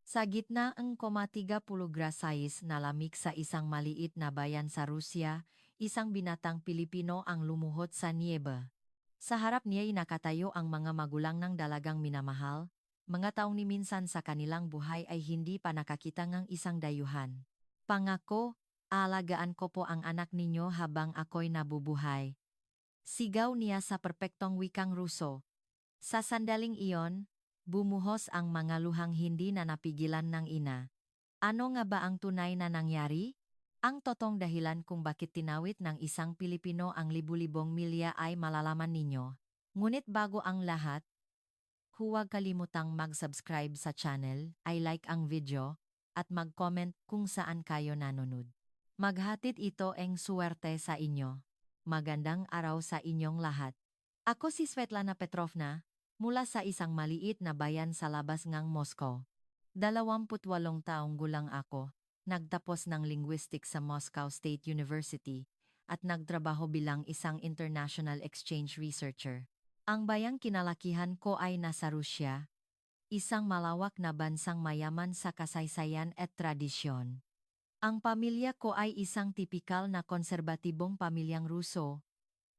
Sa gitna ng 30 na lamig sa isang maliit na bayan sa Rusya, isang binatang Pilipino ang lumuhod sa niyebe. Sa harap niya nakatayo ang mga magulang ng dalagang minamahal, mga taong ni minsan sa kanilang buhay ay hindi pa nakakita ng isang dayuhan. Pangako, alagaan ko po ang anak ninyo habang ako'y nabubuhay. Sigaw niya sa perpektong wikang Ruso. Sa sandaling iyon, bumuhos ang mga luhang hindi na napigilan ng ina. Ano nga ba ang tunay na nangyari? Ang totong dahilan kung bakit tinawid ng isang Pilipino ang libu-libong milya ay malalaman ninyo. Ngunit bago ang lahat, huwag kalimutang mag-subscribe sa channel, i-like ang video, at mag-comment kung saan kayo nanonood. Maghatid ito ang suwerte sa inyo. Magandang araw sa inyong lahat. Ako si Svetlana Petrovna, mula sa isang maliit na bayan sa labas ng Moscow. 28 taong gulang ako, nagtapos ng linguistics sa Moscow State University, at nagtrabaho bilang isang international exchange researcher. Ang bayang kinalakihan ko ay nasa Rusya, isang malawak na bansang mayaman sa kasaysayan at tradisyon. Ang pamilya ko ay isang tipikal na konserbatibong pamilyang Ruso,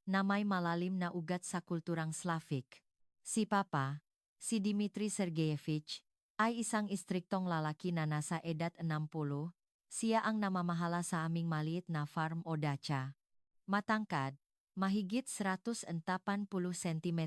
na may malalim na ugat sa kulturang Slavic. Si Papa, si Dmitry Sergeyevich, ay isang istriktong lalaki na nasa edad 60, siya ang namamahala sa aming maliit na farm o dacha. Matangkad, mahigit 180 cm,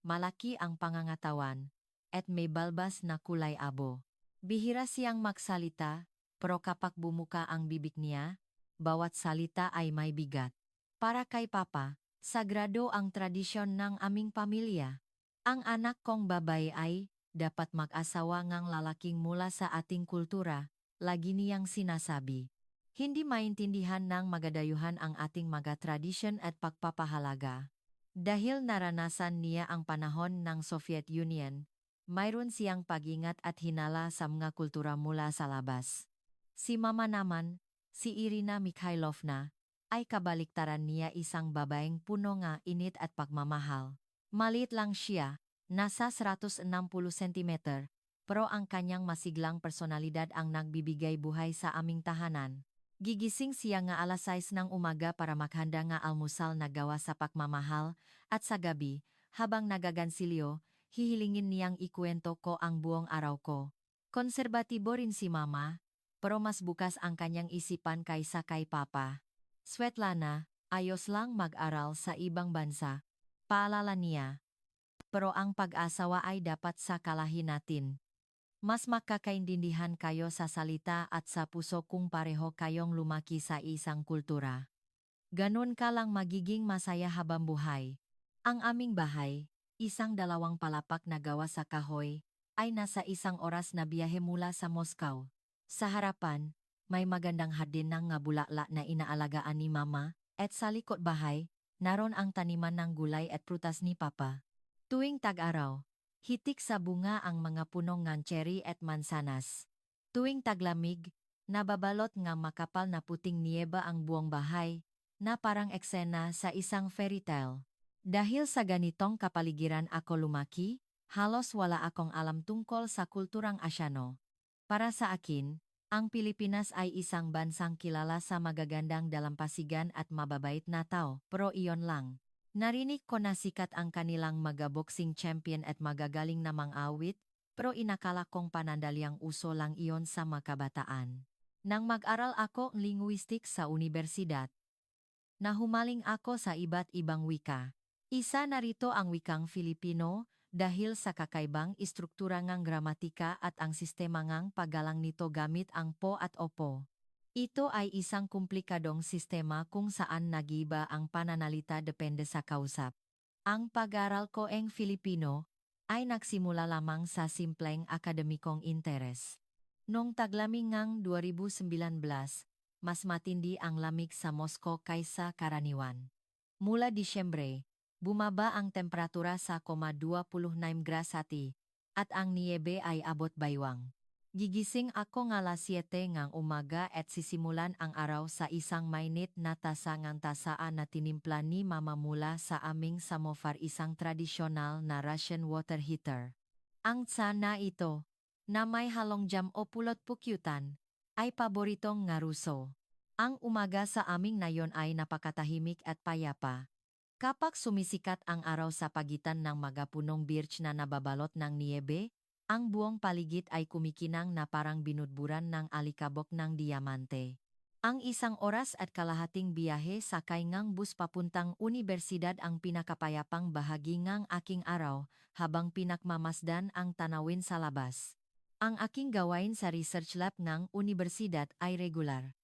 malaki ang pangangatawan, at may balbas na kulay abo. Bihira siyang magsalita, pero kapag bumuka ang bibig niya, bawat salita ay may bigat. Para kay Papa, sagrado ang tradisyon ng aming pamilya. Ang anak kong babae ay dapat mag-asawa ng lalaking mula sa ating kultura, lagi niyang sinasabi. Hindi maintindihan ng magadayuhan ang ating mga tradisyon at pagpapahalaga. Dahil naranasan niya ang panahon ng Soviet Union, mayroon siyang pag-ingat at hinala sa mga kultura mula sa labas. Si Mama naman, si Irina Mikhailovna, ay kabaliktaran niya isang babaeng puno ng init at pagmamahal. Maliit lang siya, nasa 160 cm, pero ang kanyang masiglang personalidad ang nagbibigay buhay sa aming tahanan. Gigising siya nga alas 6 ng umaga para maghanda nga almusal na gawa sa pagmamahal, at sa gabi, habang nagagansilyo, hihilingin niyang ikwento ko ang buong araw ko. Konserbatibo rin si Mama, pero mas bukas ang kanyang isipan kaysa kay Papa. Svetlana, ayos lang mag-aral sa ibang bansa, paalala niya. Pero ang pag-asawa ay dapat sa kalahin natin. Mas makakaintindihan kayo sa salita at sa puso kung pareho kayong lumaki sa isang kultura. Ganun ka lang magiging masaya habang buhay. Ang aming bahay, isang 2 palapak na gawa sa kahoy, ay nasa 1 oras na biyahe mula sa Moscow. Sa harapan, may magandang hardin ng nga bulaklak na inaalagaan ni Mama, at sa likod bahay, naroon ang taniman ng gulay at prutas ni Papa. Tuwing tag-araw, hitik sa bunga ang mga punong ng cherry at mansanas. Tuwing taglamig, nababalot nga makapal na puting niyeba ang buong bahay, na parang eksena sa isang fairy tale. Dahil sa ganitong kapaligiran ako lumaki, halos wala akong alam tungkol sa kulturang Asyano. Para sa akin, ang Pilipinas ay isang bansang kilala sa magagandang dalampasigan at mababait na tao, pero iyon lang. Narinig ko na sikat ang kanilang magaboxing champion at magagaling na mang-awit, pero inakala kong panandalyang uso lang iyon sa makabataan. Nang mag-aral ako ng linguistics sa universidad, nahumaling ako sa iba't ibang wika. Isa na rito ang wikang Filipino, dahil sa kakaibang istruktura ng gramatika at ang sistema ng paggalang nito gamit ang po at opo. Ito ay isang komplikadong sistema kung saan nagiba ang pananalita depende sa kausap. Ang pag-aral ko ng Filipino ay nagsimula lamang sa simpleng akademikong interes. Noong taglamig ng 2019, mas matindi ang lamig sa Moscow kaysa karaniwan. Mula Disyembre, bumaba ang temperatura sa 26°C, at ang niyebe ay abot baywang. Gigising ako ng alas 7 ng umaga at sisimulan ang araw sa isang mainit na tasa ng tasaan na tinimpla ni Mama mula sa aming samovar, isang tradisyonal na Russian water heater. Ang tsa na ito na may halong jam o pulot pukyutan, ay paboritong nga Ruso. Ang umaga sa aming nayon ay napakatahimik at payapa. Kapag sumisikat ang araw sa pagitan ng magapunong birch na nababalot ng niebe, ang buong paligid ay kumikinang na parang binudburan ng alikabok ng diamante. Ang 1 oras at kalahating biyahe sakay ngang bus papuntang unibersidad ang pinakapayapang bahagi ngang aking araw habang pinakmamasdan ang tanawin sa labas. Ang aking gawain sa research lab ng unibersidad ay regular.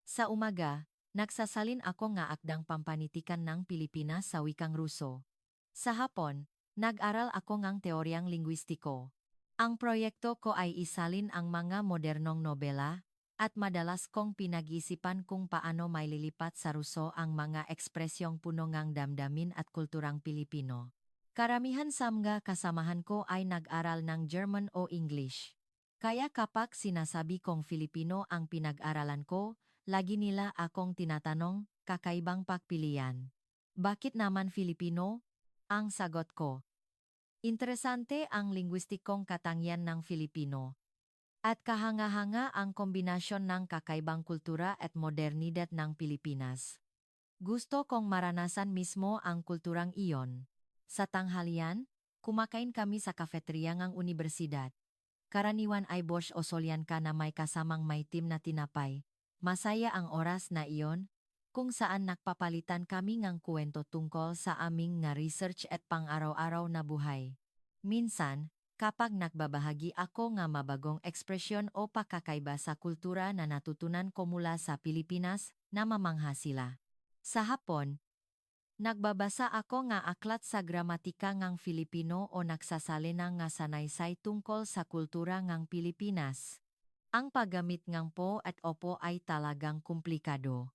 Sa umaga, nagsasalin ako nga akdang pampanitikan ng Pilipinas sa wikang Ruso. Sa hapon, nag-aral ako ngang teoryang lingwistiko. Ang proyekto ko ay isalin ang mga modernong nobela, at madalas kong pinag-isipan kung paano maililipat sa Ruso ang mga ekspresyong puno ngang damdamin at kulturang Pilipino. Karamihan sa mga kasamahan ko ay nag-aral ng German o English. Kaya kapag sinasabi kong Filipino ang pinag-aralan ko, lagi nila akong tinatanong, kakaibang pagpilian. Bakit naman Filipino? Ang sagot ko. Interesante ang lingwistikong katangian ng Filipino. At kahanga-hanga ang kombinasyon ng kakaibang kultura at modernidad ng Pilipinas. Gusto kong maranasan mismo ang kulturang iyon. Sa tanghalian, kumakain kami sa kafeterya ng unibersidad. Karaniwan ay borscht o solyanka na may kasamang maitim na tinapay. Masaya ang oras na iyon, kung saan nakpapalitan kami ng kwento tungkol sa aming nga research at pang-araw-araw na buhay. Minsan, kapag nagbabahagi ako nga mabagong ekspresyon o pakakaiba sa kultura na natutunan ko mula sa Pilipinas, namamangha sila. Sa hapon, nagbabasa ako nga aklat sa gramatika ngang Filipino o nagsasalina nga sanaysay tungkol sa kultura ngang Pilipinas. Ang paggamit ngang po at opo ay talagang komplikado.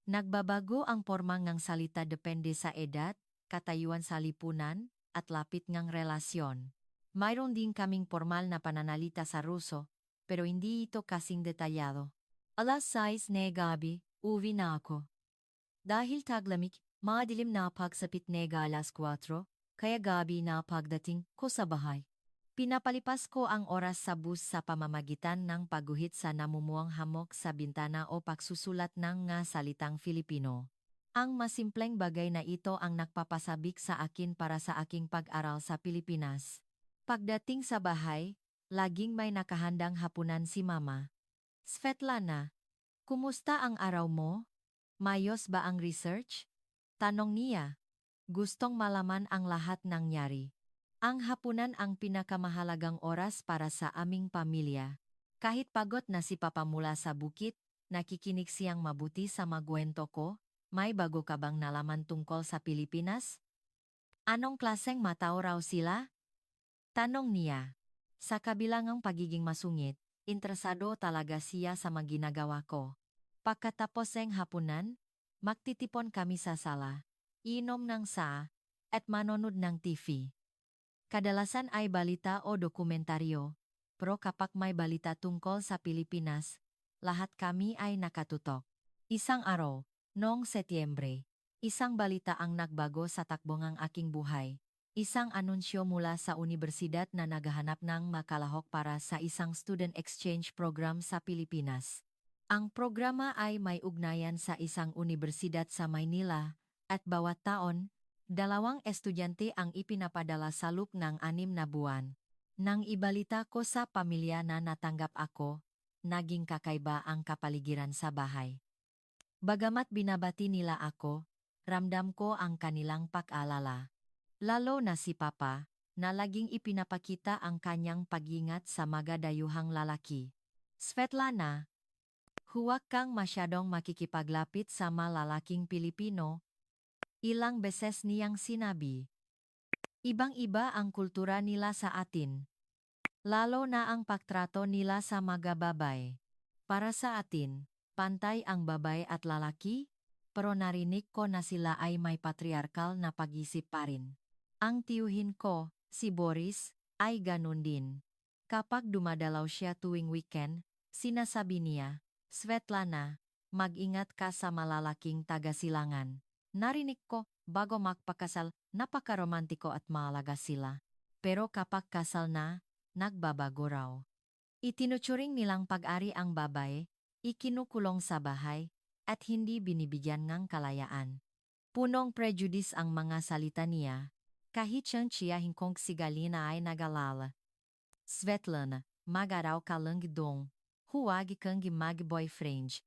Nagbabago ang porma ngang salita depende sa edad, katayuan sa lipunan, at lapit ngang relasyon. Mayroon din kaming formal na pananalita sa Ruso, pero hindi ito kasing detalyado. Alas 6 na gabi, uwi na ako. Dahil taglamig, madilim na pagsapit nega alas 4, kaya gabi na pagdating ko sa bahay. Pinapalipas ko ang oras sa bus sa pamamagitan ng pagguhit sa namumuang hamok sa bintana o pagsusulat ng nga salitang Filipino. Ang masimpleng bagay na ito ang nagpapasabik sa akin para sa aking pag-aral sa Pilipinas. Pagdating sa bahay, laging may nakahandang hapunan si Mama. Svetlana, kumusta ang araw mo? Mayos ba ang research? Tanong niya. Gustong malaman ang lahat nangyari. Ang hapunan ang pinakamahalagang oras para sa aming pamilya. Kahit pagod na si Papa mula sa bukit, nakikinig siyang mabuti sa magwento ko. May bago ka bang nalaman tungkol sa Pilipinas? Anong klaseng matao raw sila? Tanong niya. Sa kabilangang pagiging masungit, interesado talaga siya sa mga ginagawa ko. Pagkatapos ng hapunan, magtitipon kami sa sala, inom ng at manonood ng TV. Kadalasan ay balita o dokumentaryo, pero kapag may balita tungkol sa Pilipinas, lahat kami ay nakatutok. Isang araw, noong Setyembre, isang balita ang nagbago sa takbo ng aking buhay. Isang anunsyo mula sa unibersidad na naghahanap ng makalahok para sa isang student exchange program sa Pilipinas. Ang programa ay may ugnayan sa isang unibersidad sa Maynila, at bawat taon, 2 estudyante ang ipinapadala sa loob ng 6 na buwan. Nang ibalita ko sa pamilya na natanggap ako, naging kakaiba ang kapaligiran sa bahay. Bagamat binabati nila ako, ramdam ko ang kanilang pag-alala. Lalo na si Papa, na laging ipinapakita ang kanyang pag-ingat sa magadayuhang lalaki. Svetlana, huwag kang masyadong makikipaglapit sa malalaking Pilipino. Ilang beses niyang sinabi. Ibang-iba ang kultura nila sa atin. Lalo na ang pagtrato nila sa mga babae. Para sa atin, pantay ang babae at lalaki, pero narinig ko na sila ay may patriarkal na pag-isip pa rin. Ang tiyuhin ko, si Boris, ay ganun din. Kapag dumadalaw siya tuwing weekend, sinasabi niya, Svetlana, mag-ingat ka sa malalaking taga-silangan. Narinig ko, bago magpakasal, napakaromantiko at mahalaga sila. Pero kapag kasal na, nagbabago raw. Itinuturing nilang pag-ari ang babae, ikinukulong sa bahay, at hindi binibigyan ng kalayaan. Punong prejudice ang mga salita niya, kahit siyang tsiyahing kong si Galina ay nagalala. Svetlana, mag-araw ka lang dong, huwag kang mag-boyfriend.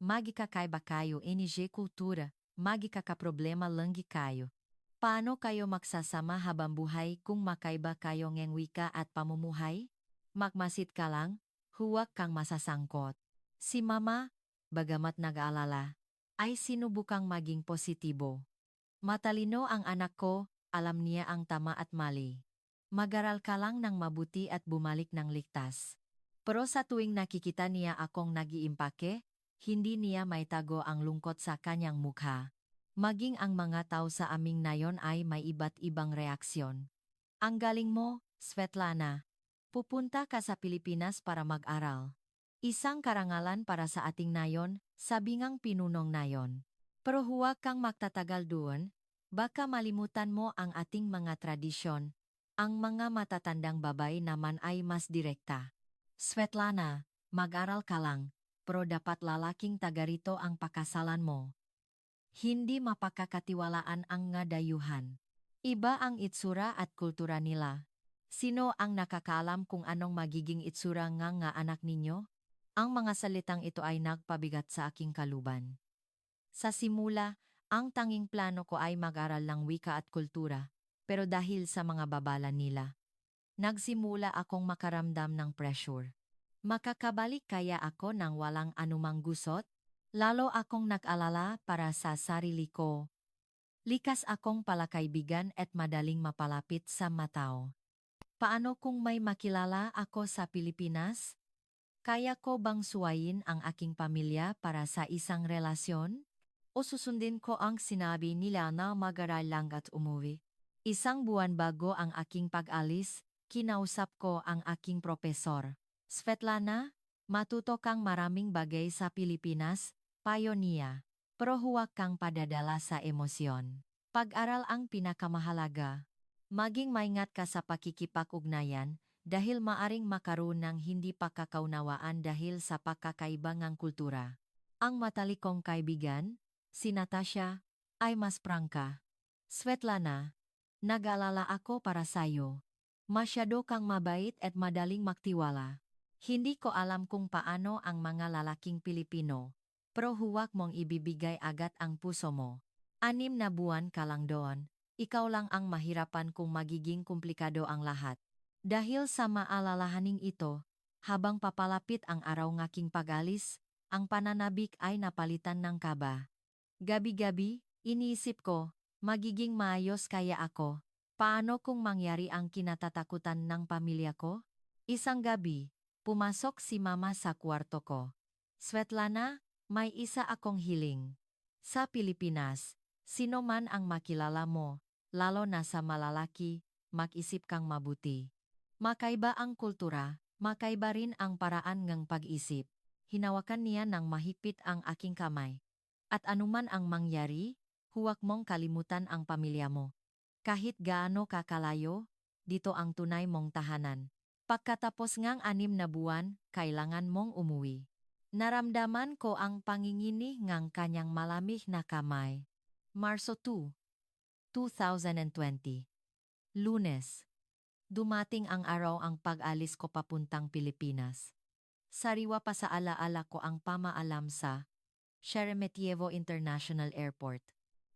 Magkakaiba kayo NG kultura, magkakaproblema lang kayo. Paano kayo magsasama habang buhay kung makaiba kayo ng wika at pamumuhay? Magmasid ka lang, huwag kang masasangkot. Si Mama, bagamat nag-aalala, ay sinubukang maging positibo. Matalino ang anak ko, alam niya ang tama at mali. Mag-aral ka lang ng mabuti at bumalik ng ligtas. Pero sa tuwing nakikita niya akong nag-iimpake, hindi niya maitago ang lungkot sa kanyang mukha. Maging ang mga tao sa aming nayon ay may iba't ibang reaksyon. Ang galing mo, Svetlana. Pupunta ka sa Pilipinas para mag-aral. Isang karangalan para sa ating nayon, sabi ngang pinunong nayon. Pero huwag kang magtatagal doon, baka malimutan mo ang ating mga tradisyon. Ang mga matatandang babae naman ay mas direkta. Svetlana, mag-aral ka lang, pero dapat lalaking taga rito ang pakasalan mo. Hindi mapakakatiwalaan ang nga dayuhan. Iba ang itsura at kultura nila. Sino ang nakakaalam kung anong magiging itsura nga anak ninyo? Ang mga salitang ito ay nagpabigat sa aking kaluban. Sa simula, ang tanging plano ko ay mag-aral ng wika at kultura, pero dahil sa mga babala nila, nagsimula akong makaramdam ng pressure. Makakabalik kaya ako nang walang anumang gusot? Lalo akong nag-alala para sa sarili ko. Likas akong palakaibigan at madaling mapalapit sa matao. Paano kung may makilala ako sa Pilipinas? Kaya ko bang suwayin ang aking pamilya para sa isang relasyon? O susundin ko ang sinabi nila na mag-aral lang at umuwi? Isang buwan bago ang aking pag-alis, kinausap ko ang aking propesor. Svetlana, matuto kang maraming bagay sa Pilipinas, payo niya. Pero huwag kang padadala sa emosyon. Pag-aral ang pinakamahalaga. Maging maingat ka sa pakikipag-ugnayan, dahil maaring makaroon ng hindi pagkakaunawaan dahil sa pagkakaiba ng kultura. Ang matalikong kaibigan, si Natasha, ay mas prangka. Svetlana, nag-alala ako para sayo. Masyado kang mabait at madaling magtiwala. Hindi ko alam kung paano ang mga lalaking Pilipino, pero huwag mong ibibigay agad ang puso mo. 6 na buwan ka lang doon, ikaw lang ang mahirapan kung magiging komplikado ang lahat. Dahil sa maalalahaning ito, habang papalapit ang araw ng aking pag-alis, ang pananabik ay napalitan ng kaba. Gabi-gabi, iniisip ko, magiging maayos kaya ako. Paano kung mangyari ang kinatatakutan ng pamilya ko? Isang gabi, pumasok si Mama sa kwarto ko. Svetlana, may isa akong hiling. Sa Pilipinas, sino man ang makilala mo, lalo na sa malalaki, mag-isip kang mabuti. Makaiba ang kultura, makaiba rin ang paraan ng pag-isip. Hinawakan niya ng mahigpit ang aking kamay. At anuman ang mangyari, huwag mong kalimutan ang pamilya mo. Kahit gaano kakalayo, dito ang tunay mong tahanan. Pagkatapos ngang 6 na buwan, kailangan mong umuwi. Naramdaman ko ang panginginig ng kanyang malamig na kamay. Marso 2, 2020. Lunes. Dumating ang araw ang pag-alis ko papuntang Pilipinas. Sariwa pa sa alaala ko ang pamaalam sa Sheremetyevo International Airport.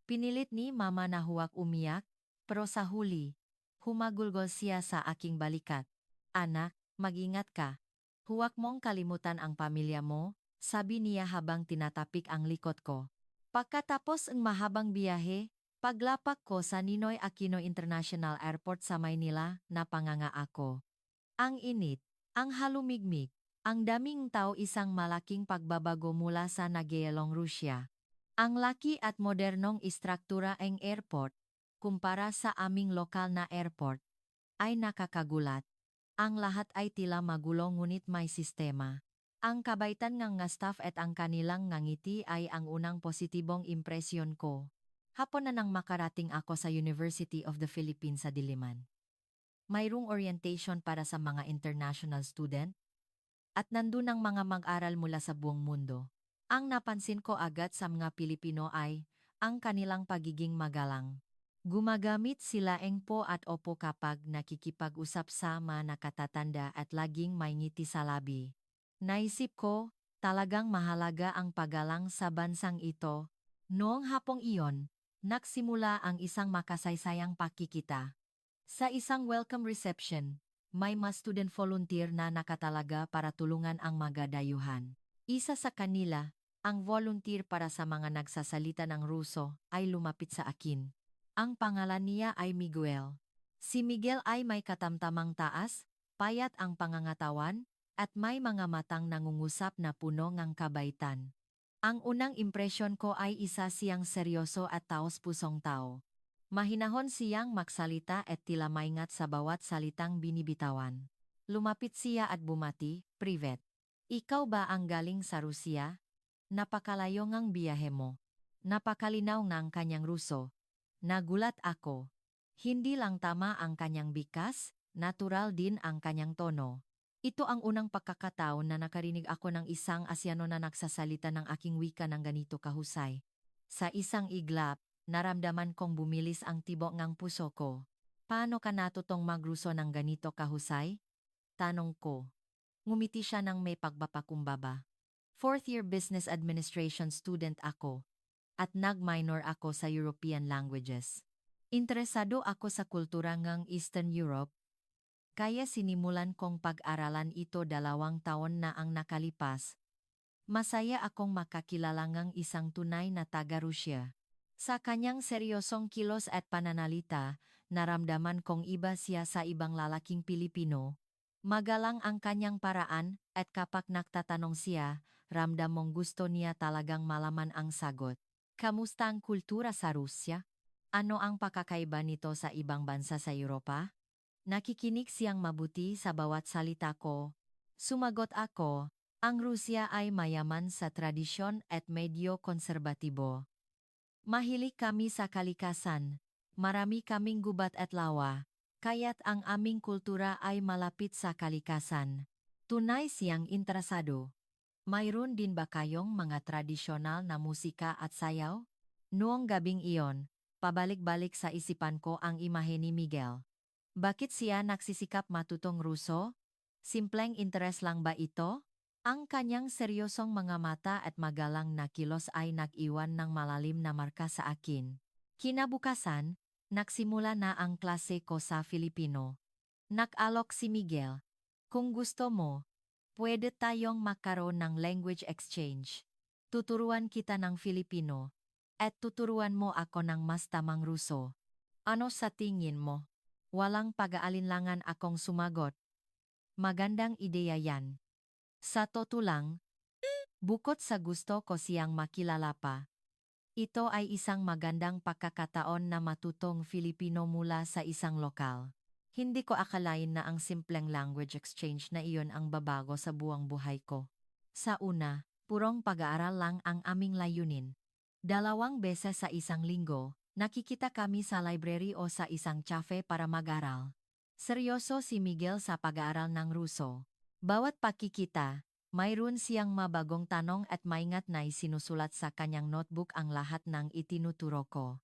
Pinilit ni Mama na huwag umiyak, pero sa huli, humagulgol siya sa aking balikat. Anak, mag-ingat ka. Huwag mong kalimutan ang pamilya mo, sabi niya habang tinatapik ang likod ko. Pagkatapos ng mahabang biyahe, paglapak ko sa Ninoy Aquino International Airport sa Maynila, napanganga ako. Ang init, ang halumigmig, ang daming tao isang malaking pagbabago mula sa nagyayalong Rusya. Ang laki at modernong istruktura ng airport, kumpara sa aming lokal na airport, ay nakakagulat. Ang lahat ay tila magulo ngunit may sistema. Ang kabaitan ng nga staff at ang kanilang ngiti ay ang unang positibong impresyon ko. Hapon na nang makarating ako sa University of the Philippines sa Diliman. Mayroong orientation para sa mga international student. at nandun ang mga mag-aral mula sa buong mundo. Ang napansin ko agad sa mga Pilipino ay ang kanilang pagiging magalang. Gumagamit sila engpo at opo kapag nakikipag-usap sa mga nakatatanda at laging may ngiti sa labi. Naisip ko, talagang mahalaga ang paggalang sa bansang ito. Noong hapong iyon, nagsimula ang isang makasaysayang pakikita. Sa isang welcome reception, may mga student volunteer na nakatalaga para tulungan ang magadayuhan. Isa sa kanila, ang volunteer para sa mga nagsasalita ng Ruso, ay lumapit sa akin. Ang pangalan niya ay Miguel. Si Miguel ay may katamtamang taas, payat ang pangangatawan, at may mga matang nangungusap na puno ng kabaitan. Ang unang impresyon ko ay isa siyang seryoso at taos-pusong tao. Mahinahon siyang magsalita at tila maingat sa bawat salitang binibitawan. Lumapit siya at bumati, "Privet. Ikaw ba ang galing sa Rusya? Napakalayo ngang biyahe mo." Napakalinaw ng kanyang Ruso. Nagulat ako. Hindi lang tama ang kanyang bikas, natural din ang kanyang tono. Ito ang unang pagkakataon na nakarinig ako ng isang Asyano na nagsasalita ng aking wika ng ganito kahusay. Sa isang iglap, naramdaman kong bumilis ang tibok ng puso ko. Paano ka natutong magruso ng ganito kahusay? Tanong ko. Ngumiti siya ng may pagbapakumbaba. Fourth year business administration student ako at nag-minor ako sa European languages. Interesado ako sa kultura ng Eastern Europe, kaya sinimulan kong pag-aralan ito 2 taon na ang nakalipas. Masaya akong makakilala ng isang tunay na taga-Rusya. Sa kanyang seryosong kilos at pananalita, naramdaman kong iba siya sa ibang lalaking Pilipino. Magalang ang kanyang paraan, at kapag nagtatanong siya, ramdam mong gusto niya talagang malaman ang sagot. Kamusta ang kultura sa Rusya? Ano ang pakakaiba nito sa ibang bansa sa Europa? Nakikinig siyang mabuti sa bawat salita ko. Sumagot ako, ang Rusya ay mayaman sa tradisyon at medyo konserbatibo. Mahilig kami sa kalikasan. Marami kaming gubat at lawa, kaya't ang aming kultura ay malapit sa kalikasan. Tunay siyang interesado. Mayroon din ba kayong mga tradisyonal na musika at sayaw? Noong gabing iyon, pabalik-balik sa isipan ko ang imahe ni Miguel. Bakit siya nagsisikap matutong Ruso? Simpleng interes lang ba ito? Ang kanyang seryosong mga mata at magalang na kilos ay nag-iwan ng malalim na marka sa akin. Kinabukasan, nagsimula na ang klase ko sa Filipino. Nag-alok si Miguel. Kung gusto mo, pwede tayong magkaroon ng language exchange. Tuturuan kita ng Filipino, at tuturuan mo ako ng mas tamang Ruso. Ano sa tingin mo? Walang pag-aalinlangan akong sumagot. Magandang ideya yan. Sa totoo lang, bukod sa gusto ko siyang makilala pa, ito ay isang magandang pagkakataon na matutong Filipino mula sa isang lokal. Hindi ko akalain na ang simpleng language exchange na iyon ang babago sa buwang buhay ko. Sa una, purong pag-aaral lang ang aming layunin. 2 beses sa isang linggo, nakikita kami sa library o sa isang cafe para mag-aral. Seryoso si Miguel sa pag-aaral ng Ruso. Bawat pakikita, mayroon siyang mabagong tanong at maingat na isinusulat sa kanyang notebook ang lahat ng itinuturo ko.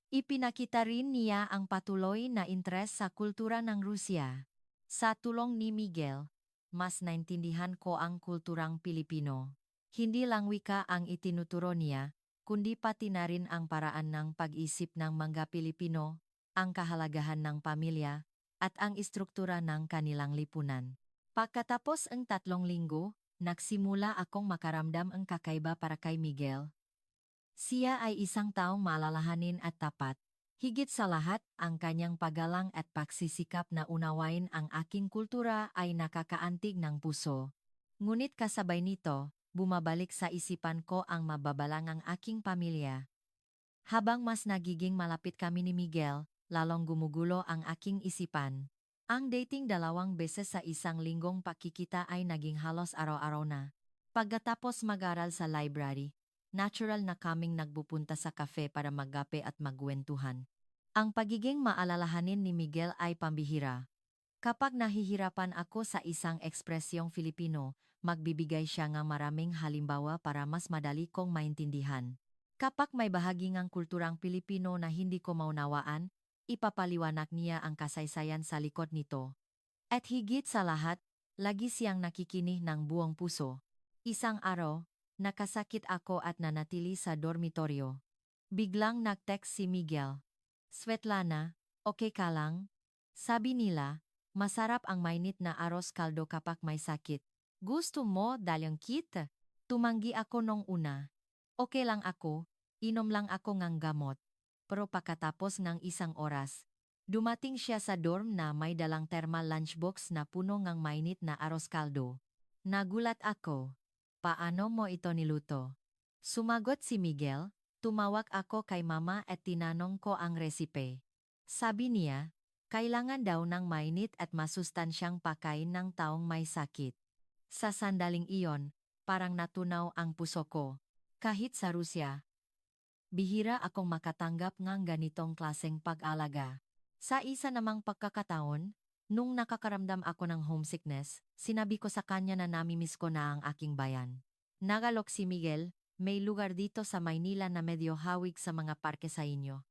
Ipinakita rin niya ang patuloy na interes sa kultura ng Rusya. Sa tulong ni Miguel, mas naintindihan ko ang kulturang Pilipino. Hindi lang wika ang itinuturo niya, kundi pati na rin ang paraan ng pag-isip ng mga Pilipino, ang kahalagahan ng pamilya, at ang istruktura ng kanilang lipunan. Pagkatapos ang 3 linggo, nagsimula akong makaramdam ang kakaiba para kay Miguel. Siya ay isang taong maalalahanin at tapat. Higit sa lahat, ang kanyang paggalang at pagsisikap na unawain ang aking kultura ay nakakaantig ng puso. Ngunit kasabay nito, bumabalik sa isipan ko ang mababalang ang aking pamilya. Habang mas nagiging malapit kami ni Miguel, lalong gumugulo ang aking isipan. Ang dating 2 beses sa isang linggong pakikita ay naging halos araw-araw na. Pagkatapos mag-aral sa library, natural na kaming nagpupunta sa cafe para magkape at magkwentuhan. Ang pagiging maalalahanin ni Miguel ay pambihira. Kapag nahihirapan ako sa isang ekspresyong Filipino, magbibigay siya ng maraming halimbawa para mas madali kong maintindihan. Kapag may bahagi ng kulturang Pilipino na hindi ko maunawaan, ipapaliwanag niya ang kasaysayan sa likod nito. At higit sa lahat, lagi siyang nakikinig ng buong puso. Isang araw, nakasakit ako at nanatili sa dormitoryo. Biglang nag-text si Miguel. Svetlana, okay ka lang? Sabi nila, masarap ang mainit na arroz kaldo kapag may sakit. Gusto mo dalyang kit? Tumanggi ako nung una. Okay lang ako, inom lang ako ng gamot. Pero pagkatapos ng isang oras, dumating siya sa dorm na may dalang thermal lunchbox na puno ng mainit na arroz kaldo. Nagulat ako. Paano mo ito niluto? Sumagot si Miguel, tumawag ako kay mama at tinanong ko ang resipe. Sabi niya, kailangan daw ng mainit at masustansyang pakain ng taong may sakit. Sa sandaling iyon, parang natunaw ang puso ko. Kahit sa Rusya, bihira akong makatanggap ng ganitong klaseng pag-alaga. Sa isa namang pagkakataon, nung nakakaramdam ako ng homesickness, sinabi ko sa kanya na namimiss ko na ang aking bayan. Nagalok si Miguel, may lugar dito sa Maynila na medyo hawig sa mga parke sa inyo.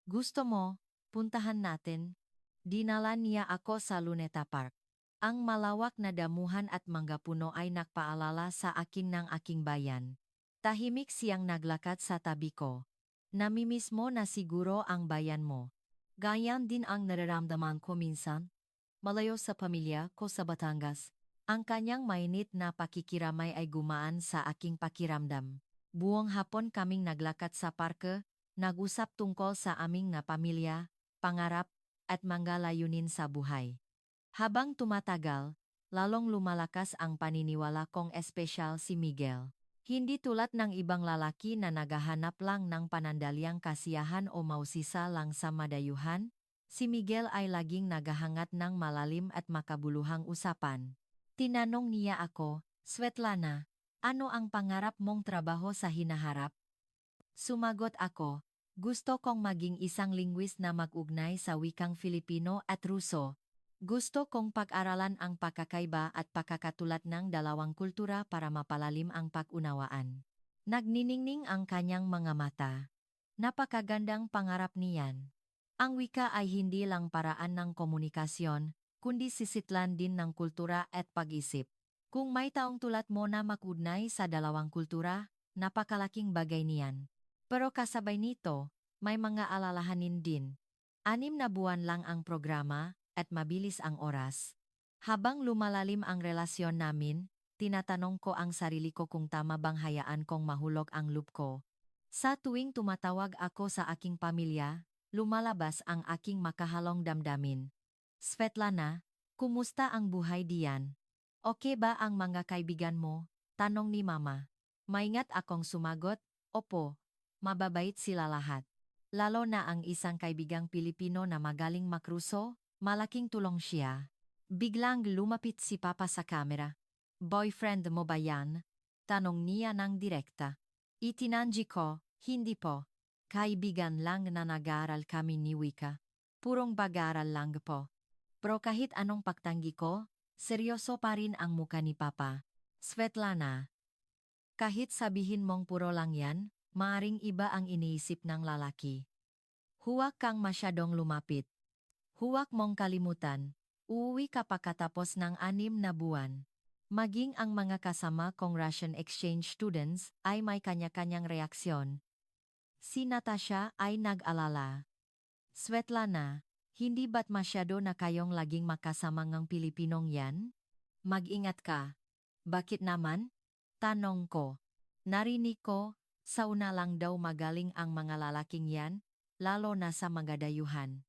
Gusto mo, puntahan natin? Dinala niya ako sa Luneta Park. Ang malawak na damuhan at manggapuno ay nagpaalala sa akin ng aking bayan. Tahimik siyang naglakad sa tabi ko. Namimiss mo na siguro ang bayan mo. Ganyan din ang nararamdaman ko minsan. Malayo sa pamilya ko sa Batangas. Ang kanyang mainit na pakikiramay ay gumaan sa aking pakiramdam. Buong hapon kaming naglakad sa parke, nag-usap tungkol sa aming na pamilya, pangarap, at mga layunin sa buhay. Habang tumatagal, lalong lumalakas ang paniniwala kong espesyal si Miguel. Hindi tulad ng ibang lalaki na naghahanap lang ng panandalyang kasiyahan o mausisa lang sa madayuhan, si Miguel ay laging naghahangat ng malalim at makabuluhang usapan. Tinanong niya ako, Svetlana, ano ang pangarap mong trabaho sa hinaharap? Sumagot ako, gusto kong maging isang linguist na mag-ugnay sa wikang Filipino at Ruso. Gusto kong pag-aralan ang pagkakaiba at pagkakatulad ng dalawang kultura para mapalalim ang pag-unawaan. Nagniningning ang kanyang mga mata. Napakagandang pangarap niyan. Ang wika ay hindi lang paraan ng komunikasyon, kundi sisitlan din ng kultura at pag-isip. Kung may taong tulad mo na mag-ugnay sa dalawang kultura, napakalaking bagay niyan. Pero kasabay nito, may mga alalahanin din. 6 na buwan lang ang programa, at mabilis ang oras. Habang lumalalim ang relasyon namin, tinatanong ko ang sarili ko kung tama bang hayaan kong mahulog ang loop ko. Sa tuwing tumatawag ako sa aking pamilya, lumalabas ang aking makahalong damdamin. Svetlana, kumusta ang buhay diyan? Okay ba ang mga kaibigan mo? Tanong ni mama. Maingat akong sumagot, opo. Mababait sila lahat. Lalo na ang isang kaibigang Pilipino na magaling makruso, malaking tulong siya. Biglang lumapit si Papa sa kamera. Boyfriend mo ba yan? Tanong niya ng direkta. Itinanji ko, hindi po. Kaibigan lang na nag-aaral kami ni Wika. Purong bag-aaral lang po. Pero kahit anong pagtanggi ko, seryoso pa rin ang muka ni Papa. Svetlana, kahit sabihin mong puro lang yan, maaring iba ang iniisip ng lalaki. Huwag kang masyadong lumapit. Huwag mong kalimutan, uuwi ka pagkatapos ng 6 na buwan. Maging ang mga kasama kong Russian exchange students ay may kanya-kanyang reaksyon. Si Natasha ay nag-alala. Svetlana, hindi ba't masyado na kayong laging makasama ng Pilipinong yan? Mag-ingat ka. Bakit naman? Tanong ko. Narinig ko, sa una lang daw magaling ang mga lalaking yan, lalo na sa mga dayuhan.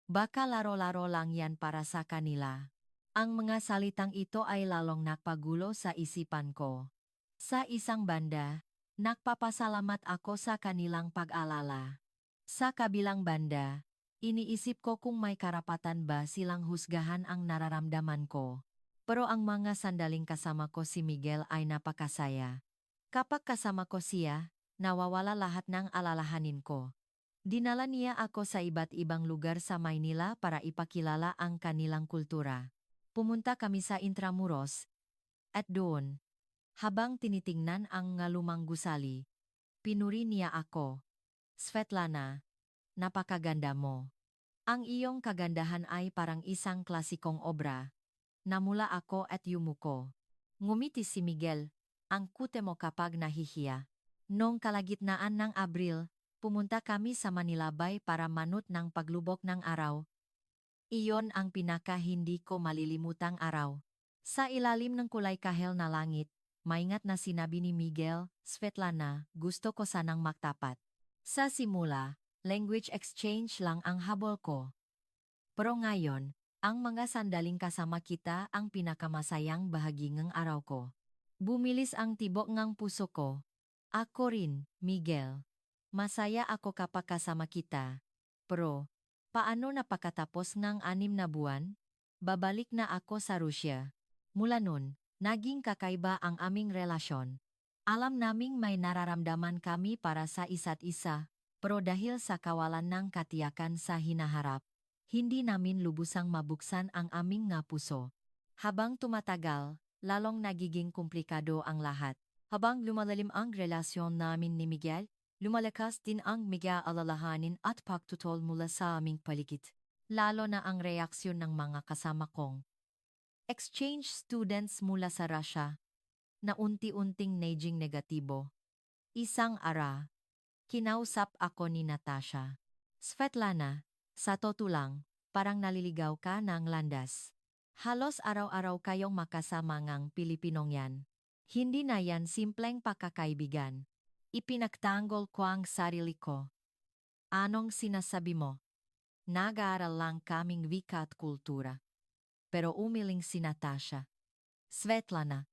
Baka laro-laro lang yan para sa kanila. Ang mga salitang ito ay lalong nagpagulo sa isipan ko. Sa isang banda, nagpapasalamat ako sa kanilang pag-alala. Sa kabilang banda, iniisip ko kung may karapatan ba silang husgahan ang nararamdaman ko. Pero ang mga sandaling kasama ko si Miguel ay napakasaya. Kapag kasama ko siya, nawawala lahat ng alalahanin ko. Dinala niya ako sa iba't ibang lugar sa Maynila para ipakilala ang kanilang kultura. Pumunta kami sa Intramuros, at doon, habang tinitingnan ang nga lumang gusali, pinuri niya ako. Svetlana, napakaganda mo. Ang iyong kagandahan ay parang isang klasikong obra. Namula ako at yumuko. Ngumiti si Miguel, ang kute mo kapag nahihiya. Noong kalagitnaan ng Abril, pumunta kami sa Manila Bay para manut ng paglubok ng araw. Iyon ang pinaka hindi ko malilimutang araw. Sa ilalim ng kulay kahel na langit, maingat na sinabi ni Miguel, Svetlana, gusto ko sanang magtapat. Sa simula, language exchange lang ang habol ko. Pero ngayon, ang mga sandaling kasama kita ang pinakamasayang bahagi ng araw ko. Bumilis ang tibok ng puso ko. Ako rin, Miguel. Masaya ako kapag kasama kita. Pero, paano napakatapos ng 6 na buwan? Babalik na ako sa Rusya. Mula nun, naging kakaiba ang aming relasyon. Alam naming may nararamdaman kami para sa isa't isa, pero dahil sa kawalan ng katiyakan sa hinaharap, hindi namin lubusang mabuksan ang aming nga puso. Habang tumatagal, lalong nagiging komplikado ang lahat. Habang lumalalim ang relasyon namin ni Miguel, lumalakas din ang Miguel alalahanin at pagtutol mula sa aming paligid. Lalo na ang reaksyon ng mga kasama kong exchange students mula sa Russia, na unti-unting naging negatibo. Isang ara, kinausap ako ni Natasha. Svetlana, sa totoo lang, parang naliligaw ka ng landas. Halos araw-araw kayong makasama ngang Pilipinong yan. Hindi na yan simpleng pakakaibigan. Ipinagtanggol ko ang sarili ko. Anong sinasabi mo? Nag-aaral lang kaming wika at kultura. Pero umiling si Natasha. Svetlana,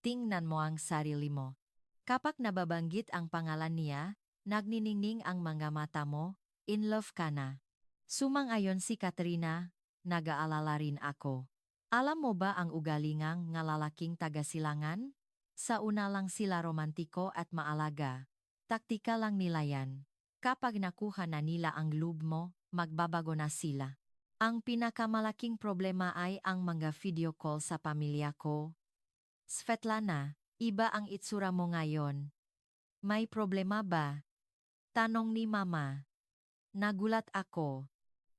tingnan mo ang sarili mo. Kapag nababanggit ang pangalan niya, nagniningning ang mga mata mo, in love ka na. Sumang-ayon si Katrina, nag-aalala rin ako. Alam mo ba ang ugalingang nga lalaking taga-silangan? Sa una lang sila romantiko at maalaga. Taktika lang nila yan. Kapag nakuha na nila ang loob mo, magbabago na sila. Ang pinakamalaking problema ay ang mga video call sa pamilya ko. Svetlana, iba ang itsura mo ngayon. May problema ba? Tanong ni Mama. Nagulat ako.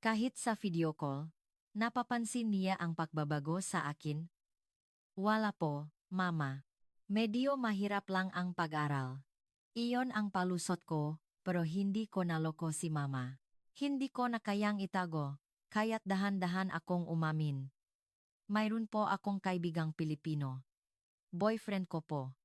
Kahit sa video call, napapansin niya ang pagbabago sa akin. Wala po, Mama. Medyo mahirap lang ang pag-aral. Iyon ang palusot ko, pero hindi ko naloko si Mama. Hindi ko na kayang itago, kaya't dahan-dahan akong umamin. Mayroon po akong kaibigang Pilipino. Boyfriend ko po.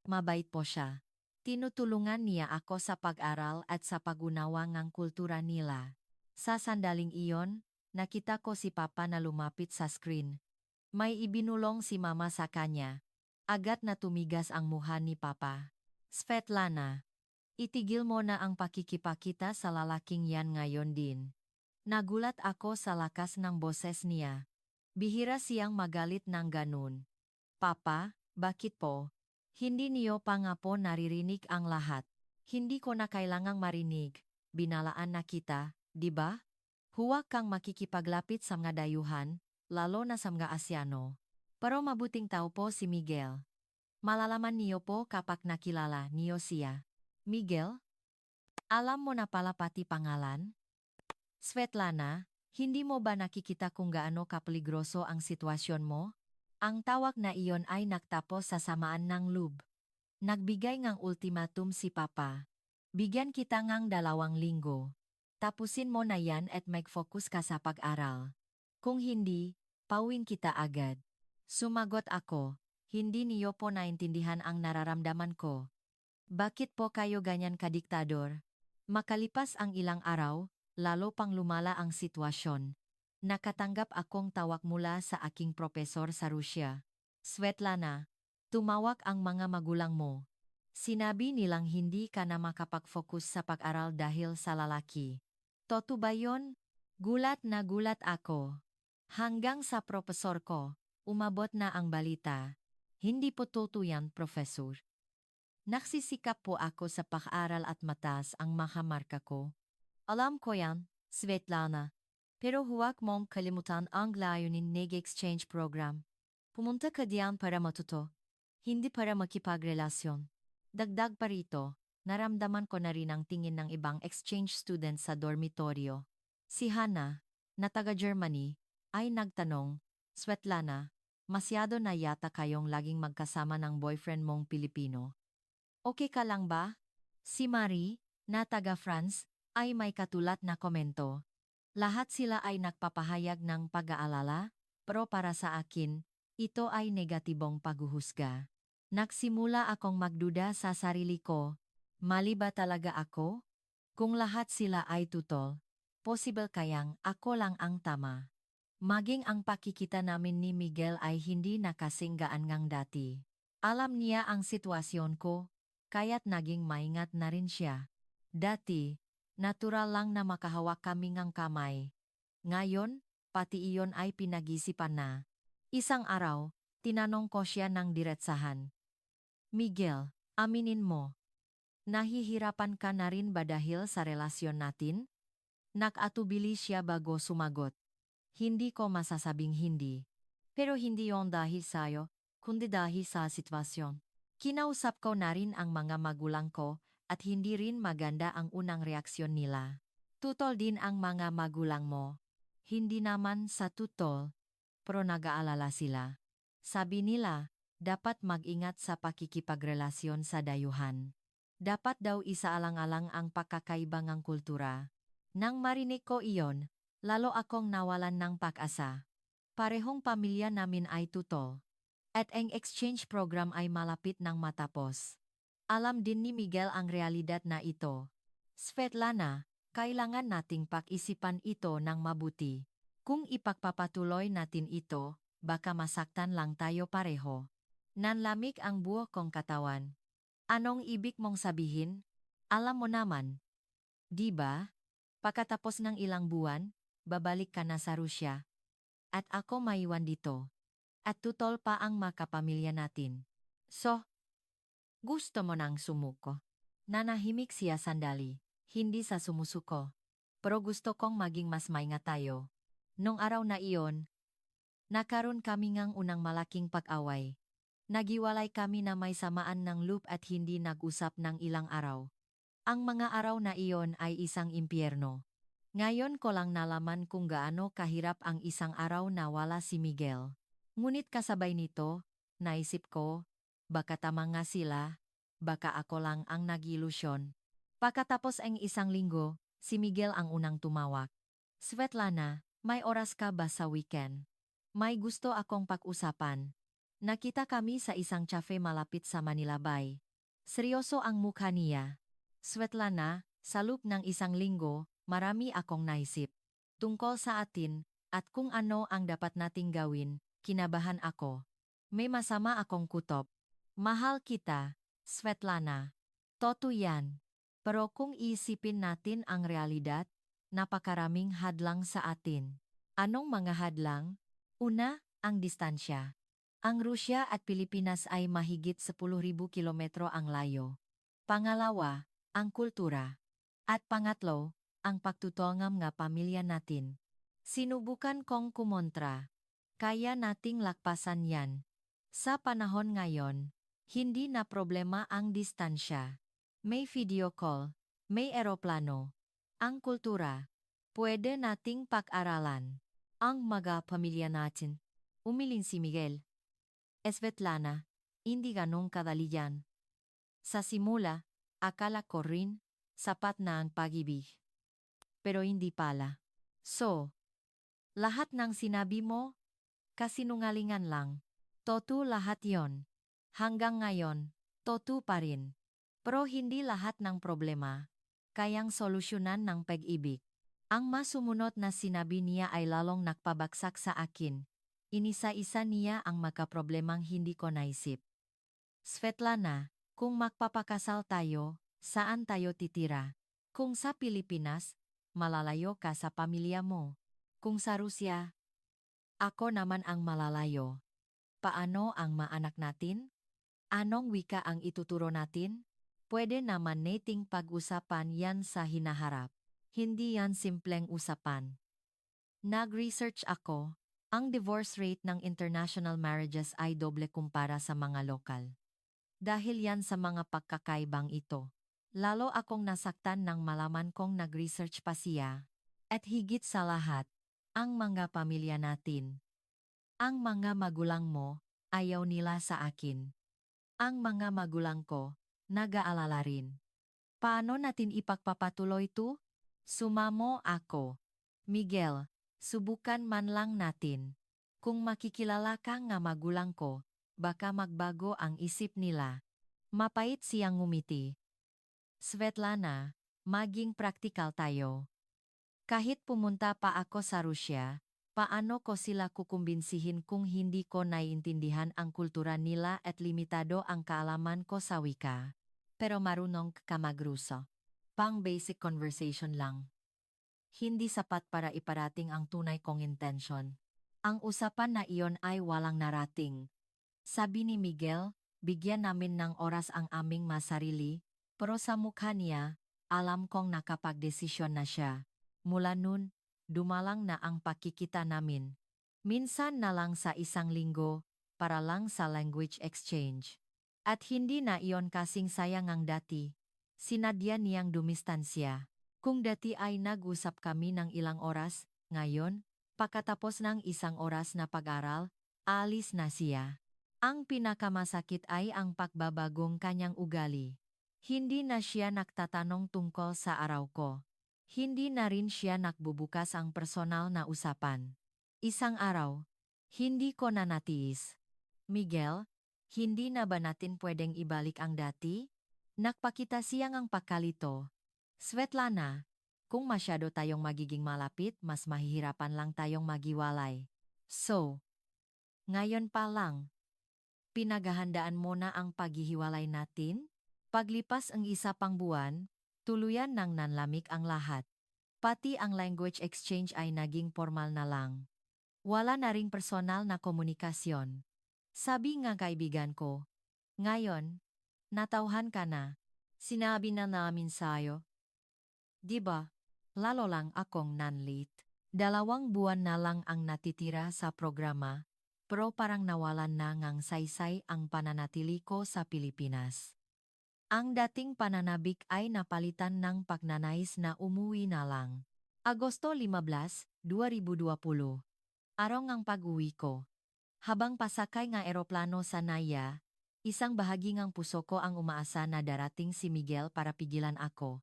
Mabait po siya. Tinutulungan niya ako sa pag-aral at sa pag-unawa ng kultura nila. Sa sandaling iyon, nakita ko si Papa na lumapit sa screen. May ibinulong si Mama sa kanya. Agad na tumigas ang mukha ni Papa. Svetlana, itigil mo na ang pakikipakita sa lalaking yan ngayon din. Nagulat ako sa lakas ng boses niya. Bihira siyang magalit ng ganun. Papa, bakit po? Hindi niyo pa nga po naririnig ang lahat. Hindi ko na kailangang marinig. Binalaan na kita, di ba? Huwag kang makikipaglapit sa mga dayuhan, lalo na sa mga Asyano. Pero mabuting tao po si Miguel. Malalaman niyo po kapag nakilala niyo siya. Miguel? Alam mo na pala pati pangalan? Svetlana, hindi mo ba nakikita kung gaano kapeligroso ang sitwasyon mo? Ang tawag na iyon ay nagtapos sa samaan ng loob. Nagbigay ngang ultimatum si Papa. Bigyan kita ngang 2 linggo. Tapusin mo na yan at mag-focus ka sa pag-aral. Kung hindi, pauwing kita agad. Sumagot ako, hindi niyo po naintindihan ang nararamdaman ko. Bakit po kayo ganyan kadiktador? Makalipas ang ilang araw, lalo pang lumala ang sitwasyon. Nakatanggap akong tawag mula sa aking propesor sa Rusya. Svetlana, tumawag ang mga magulang mo. Sinabi nilang hindi ka na makapag-focus sa pag-aral dahil sa lalaki. Totoo ba yon? Gulat na gulat ako. Hanggang sa propesor ko, umabot na ang balita. Hindi po totoo yan, profesor. Naksisikap po ako sa pag-aral at mataas ang makamarka ko. Alam ko yan, Svetlana. Pero huwag mong kalimutan ang layunin ng exchange program. Pumunta ka diyan para matuto, hindi para makipagrelasyon. Dagdag pa rito, naramdaman ko na rin ang tingin ng ibang exchange students sa dormitoryo. Si Hannah, na taga-Germany, ay nagtanong, Svetlana, masyado na yata kayong laging magkasama ng boyfriend mong Pilipino. Okay ka lang ba? Si Marie, na taga-France, ay may katulad na komento. Lahat sila ay nagpapahayag ng pag-aalala, pero para sa akin, ito ay negatibong paghuhusga. Nagsimula akong magduda sa sarili ko, mali ba talaga ako? Kung lahat sila ay tutol, possible kayang ako lang ang tama. Maging ang pakikita namin ni Miguel ay hindi nakasinggaan ngang dati. Alam niya ang sitwasyon ko, kaya't naging maingat na rin siya. Dati, natural lang na makahawak kami ngang kamay. Ngayon, pati iyon ay pinag-isipan na. Isang araw, tinanong ko siya ng diretsahan. Miguel, aminin mo, nahihirapan ka na rin ba dahil sa relasyon natin? Nakatubili siya bago sumagot. Hindi ko masasabing hindi. Pero hindi yon dahil sa'yo, kundi dahil sa sitwasyon. Kinausap ko na rin ang mga magulang ko at hindi rin maganda ang unang reaksyon nila. Tutol din ang mga magulang mo. Hindi naman sa tutol, pero nag-aalala sila. Sabi nila, dapat mag-ingat sa pakikipagrelasyon sa dayuhan. Dapat daw isaalang-alang ang pagkakaibang kultura. Nang marinig ko iyon, lalo akong nawalan ng pag-asa. Parehong pamilya namin ay tutol. At ang exchange program ay malapit nang matapos. Alam din ni Miguel ang realidad na ito. Svetlana, kailangan nating pag-isipan ito ng mabuti. Kung ipagpapatuloy natin ito, baka masaktan lang tayo pareho. Nanlamig ang buo kong katawan. Anong ibig mong sabihin? Alam mo naman. Di ba? Pagkatapos ng ilang buwan, babalik ka na sa Rusya. At ako maiwan dito. At tutol pa ang makapamilya natin. So, gusto mo nang sumuko? Nanahimik siya sandali, hindi sa sumusuko. Pero gusto kong maging mas maingat tayo. Nung araw na iyon, nakaroon kami ngang unang malaking pag-away. Nagiwalay kami na may samaan ng loop at hindi nag-usap ng ilang araw. Ang mga araw na iyon ay isang impyerno. Ngayon ko lang nalaman kung gaano kahirap ang isang araw na wala si Miguel. Ngunit kasabay nito, naisip ko, baka tama nga sila, baka ako lang ang nag-ilusyon. Pagkatapos ang isang linggo, si Miguel ang unang tumawag. Svetlana, may oras ka ba sa weekend? May gusto akong pag-usapan. Nakita kami sa isang cafe malapit sa Manila Bay. Seryoso ang mukha niya. Svetlana, sa loob ng isang linggo, marami akong naisip. Tungkol sa atin, at kung ano ang dapat nating gawin, kinabahan ako. May masama akong kutob. Mahal kita, Svetlana. Totoo yan. Pero kung iisipin natin ang realidad, napakaraming hadlang sa atin. Anong mga hadlang? Una, ang distansya. Ang Rusya at Pilipinas ay mahigit 10,000 kilometro ang layo. Pangalawa, ang kultura. At pangatlo, ang pagtutungam nga pamilya natin. Sinubukan kong kumontra. Kaya nating lakpasan yan. Sa panahon ngayon, hindi na problema ang distansya. May video call, may eroplano. Ang kultura, pwede nating pag-aralan. Ang mga pamilya natin. Umiling si Miguel. Svetlana, hindi ganong kadali yan. Sa simula, akala ko rin, sapat na ang pag-ibig. Pero hindi pala. So, lahat ng sinabi mo, kasinungalingan lang. Totoo lahat yon. Hanggang ngayon, totoo pa rin. Pero hindi lahat ng problema, kayang solusyonan ng pag-ibig. Ang masumunod na sinabi niya ay lalong nakpabagsak sa akin. Inisa-isa niya ang magkaproblemang hindi ko naisip. Svetlana, kung magpapakasal tayo, saan tayo titira? Kung sa Pilipinas, malalayo ka sa pamilya mo. Kung sa Rusya, ako naman ang malalayo. Paano ang maanak natin? Anong wika ang ituturo natin? Pwede naman nating pag-usapan yan sa hinaharap. Hindi yan simpleng usapan. Nag-research ako. Ang divorce rate ng international marriages ay doble kumpara sa mga lokal. Dahil yan sa mga pagkakaibang ito. Lalo akong nasaktan nang malaman kong nag-research pa siya. At higit sa lahat, ang mga pamilya natin. Ang mga magulang mo, ayaw nila sa akin. Ang mga magulang ko, nag-aalala rin. Paano natin ipagpapatuloy to? Sumamo ako. Miguel, subukan man lang natin. Kung makikilala ka nga magulang ko, baka magbago ang isip nila. Mapait siyang ngumiti. Svetlana, maging praktikal tayo. Kahit pumunta pa ako sa Rusya, paano ko sila kukumbinsihin kung hindi ko naiintindihan ang kultura nila at limitado ang kaalaman ko sa wika? Pero marunong ka magruso. Pang basic conversation lang. Hindi sapat para iparating ang tunay kong intensyon. Ang usapan na iyon ay walang narating. Sabi ni Miguel, bigyan namin ng oras ang aming masarili, pero sa mukha niya, alam kong nakapagdesisyon na siya. Mula nun, dumalang na ang pakikita namin. Minsan na lang sa isang linggo, para lang sa language exchange. At hindi na iyon kasing sayang ang dati. Sinadya niyang dumistansya. Kung dati ay nag-usap kami ng ilang oras, ngayon, pagkatapos ng isang oras na pag-aral, alis na siya. Ang pinakamasakit ay ang pagbabagong kanyang ugali. Hindi na siya nagtatanong tungkol sa araw ko. Hindi na rin siya nagbubukas ang personal na usapan. Isang araw, hindi ko na natiis. Miguel, hindi na ba natin pwedeng ibalik ang dati? Nagpakita siyang ang pagkalito. Svetlana, kung masyado tayong magiging malapit, mas mahihirapan lang tayong magiwalay. So, ngayon pa lang, pinaghahandaan mo na ang paghihiwalay natin? Paglipas ang isa pang buwan, tuluyan nang nanlamig ang lahat. Pati ang language exchange ay naging formal na lang. Wala na ring personal na komunikasyon. Sabi nga kaibigan ko, ngayon, natauhan ka na. Sinabi na namin sa'yo. Diba? Lalo lang akong nanlate. 2 buwan na lang ang natitira sa programa, pero parang nawalan na ngang saysay ang pananatili ko sa Pilipinas. Ang dating pananabik ay napalitan ng pagnanais na umuwi na lang. Agosto 15, 2020. Araw ngang pag-uwi ko. Habang pasakay nga eroplano sa Naya, isang bahagi ngang puso ko ang umaasa na darating si Miguel para pigilan ako.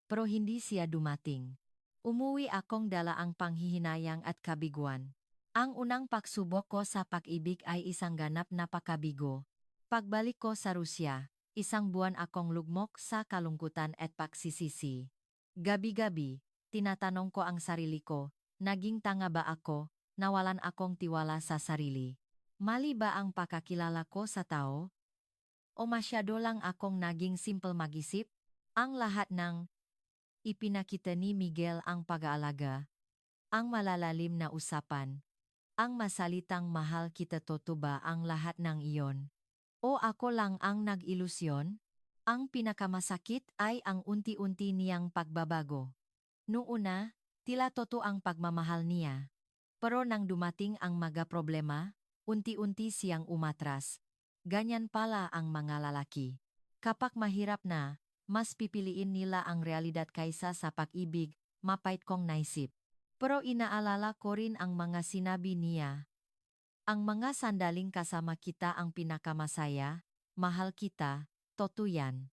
Pero hindi siya dumating. Umuwi akong dala ang panghihinayang at kabiguan. Ang unang pagsubok ko sa pag-ibig ay isang ganap na pakabigo. Pagbalik ko sa Rusya, 1 buwan akong lugmok sa kalungkutan at pagsisisi. Gabi-gabi, tinatanong ko ang sarili ko, naging tanga ba ako, nawalan akong tiwala sa sarili. Mali ba ang pakakilala ko sa tao? O masyado lang akong naging simple mag-isip? Ang lahat ng ipinakita ni Miguel ang pag-aalaga, ang malalalim na usapan, ang masalitang mahal kita toto ba ang lahat ng iyon? O ako lang ang nag-ilusyon? Ang pinakamasakit ay ang unti-unti niyang pagbabago. Noong una, tila toto ang pagmamahal niya. Pero nang dumating ang mga problema, unti-unti siyang umatras. Ganyan pala ang mga lalaki. Kapag mahirap na, mas pipiliin nila ang realidad kaysa sa pag-ibig, mapait kong naisip. Pero inaalala ko rin ang mga sinabi niya. Ang mga sandaling kasama kita ang pinakamasaya, mahal kita, toto yan.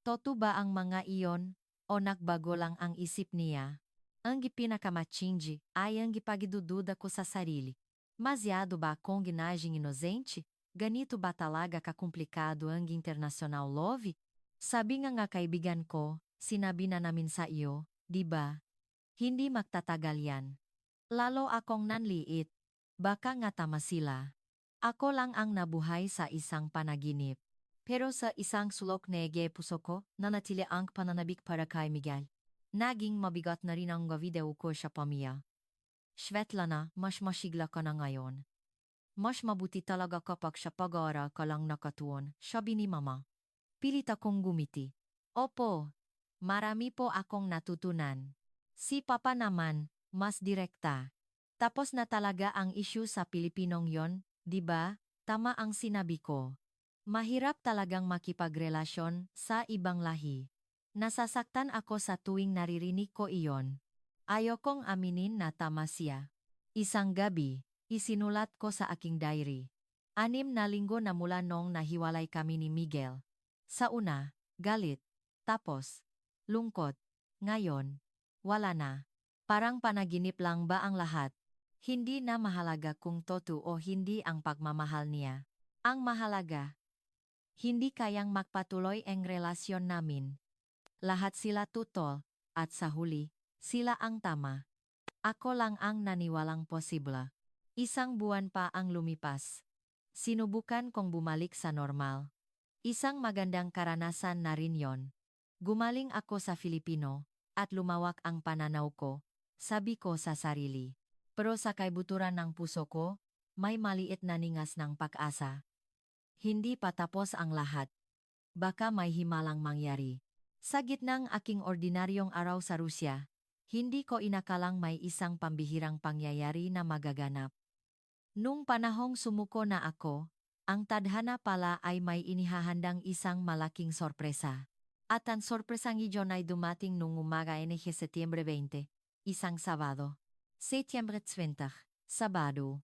Toto ba ang mga iyon, o nagbago lang ang isip niya? Ang pinakamatindi ay ang gipagidududa ko sa sarili. Masyado ba akong ginaging inocente? Ganito ba talaga kakomplikado ang international love? Sabi nga kaibigan ko, sinabi na namin sa iyo, di ba? Hindi magtatagal yan. Lalo akong nanliit. Baka nga tama sila. Ako lang ang nabuhay sa isang panaginip. Pero sa isang sulok nege puso ko, nanatili ang pananabik para kay Miguel. Naging mabigat na rin ang video ko sa pamilya. Svetlana, mas masigla ka na ngayon. Mas mabuti talaga kapag sa pag-aaral ka lang nakatuon, sabi ni Mama. Pilit akong gumiti. Opo, marami po akong natutunan. Si Papa naman, mas direkta. Tapos na talaga ang issue sa Pilipinong yon, di ba? Tama ang sinabi ko. Mahirap talagang makipagrelasyon sa ibang lahi. Nasasaktan ako sa tuwing naririnig ko iyon. Ayokong aminin na tama siya. Isang gabi, isinulat ko sa aking diary. 6 na linggo na mula nung nahiwalay kami ni Miguel. Sa una, galit. Tapos, lungkot. Ngayon, wala na. Parang panaginip lang ba ang lahat? Hindi na mahalaga kung totoo o hindi ang pagmamahal niya. Ang mahalaga, hindi kayang magpatuloy ang relasyon namin. Lahat sila tutol, at sa huli, sila ang tama. Ako lang ang naniwalang posible. 1 buwan pa ang lumipas. Sinubukan kong bumalik sa normal. Isang magandang karanasan na rin yon. Gumaling ako sa Filipino, at lumawak ang pananaw ko, sabi ko sa sarili. Pero sa kaibuturan ng puso ko, may maliit na ningas ng pag-asa. Hindi pa tapos ang lahat. Baka may himalang mangyari. Sa gitnang aking ordinaryong araw sa Rusya, hindi ko inakalang may isang pambihirang pangyayari na magaganap. Nung panahong sumuko na ako, ang tadhana pala ay may inihahandang isang malaking sorpresa. At ang sorpresang iyon ay dumating nung umaga ng Setyembre 20, isang Sabado. Setyembre 20, Sabado.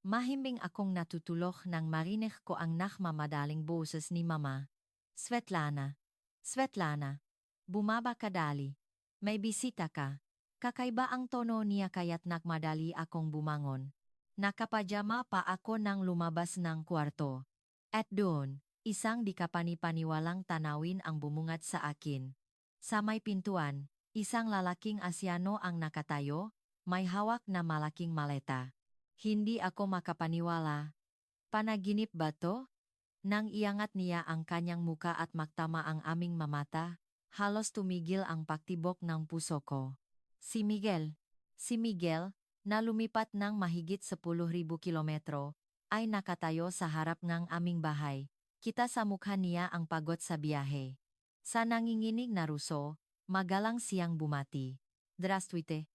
Mahimbing akong natutulog nang marinig ko ang nakmamadaling boses ni Mama. Svetlana. Svetlana. Bumaba ka dali. May bisita ka. Kakaiba ang tono niya kaya't nakmadali akong bumangon. Nakapajama pa ako nang lumabas ng kwarto. At doon, isang di kapanipaniwalang tanawin ang bumungat sa akin. Sa may pintuan, isang lalaking asyano ang nakatayo, may hawak na malaking maleta. Hindi ako makapaniwala. Panaginip ba to? Nang iangat niya ang kanyang muka at maktama ang aming mamata, halos tumigil ang paktibok ng puso ko. Si Miguel. Si Miguel, na lumipat ng mahigit 10,000 kilometro, ay nakatayo sa harap ng aming bahay. Kita sa mukha niya ang pagod sa biyahe. Sa nanginginig na Ruso, magalang siyang bumati. Здравствуйте.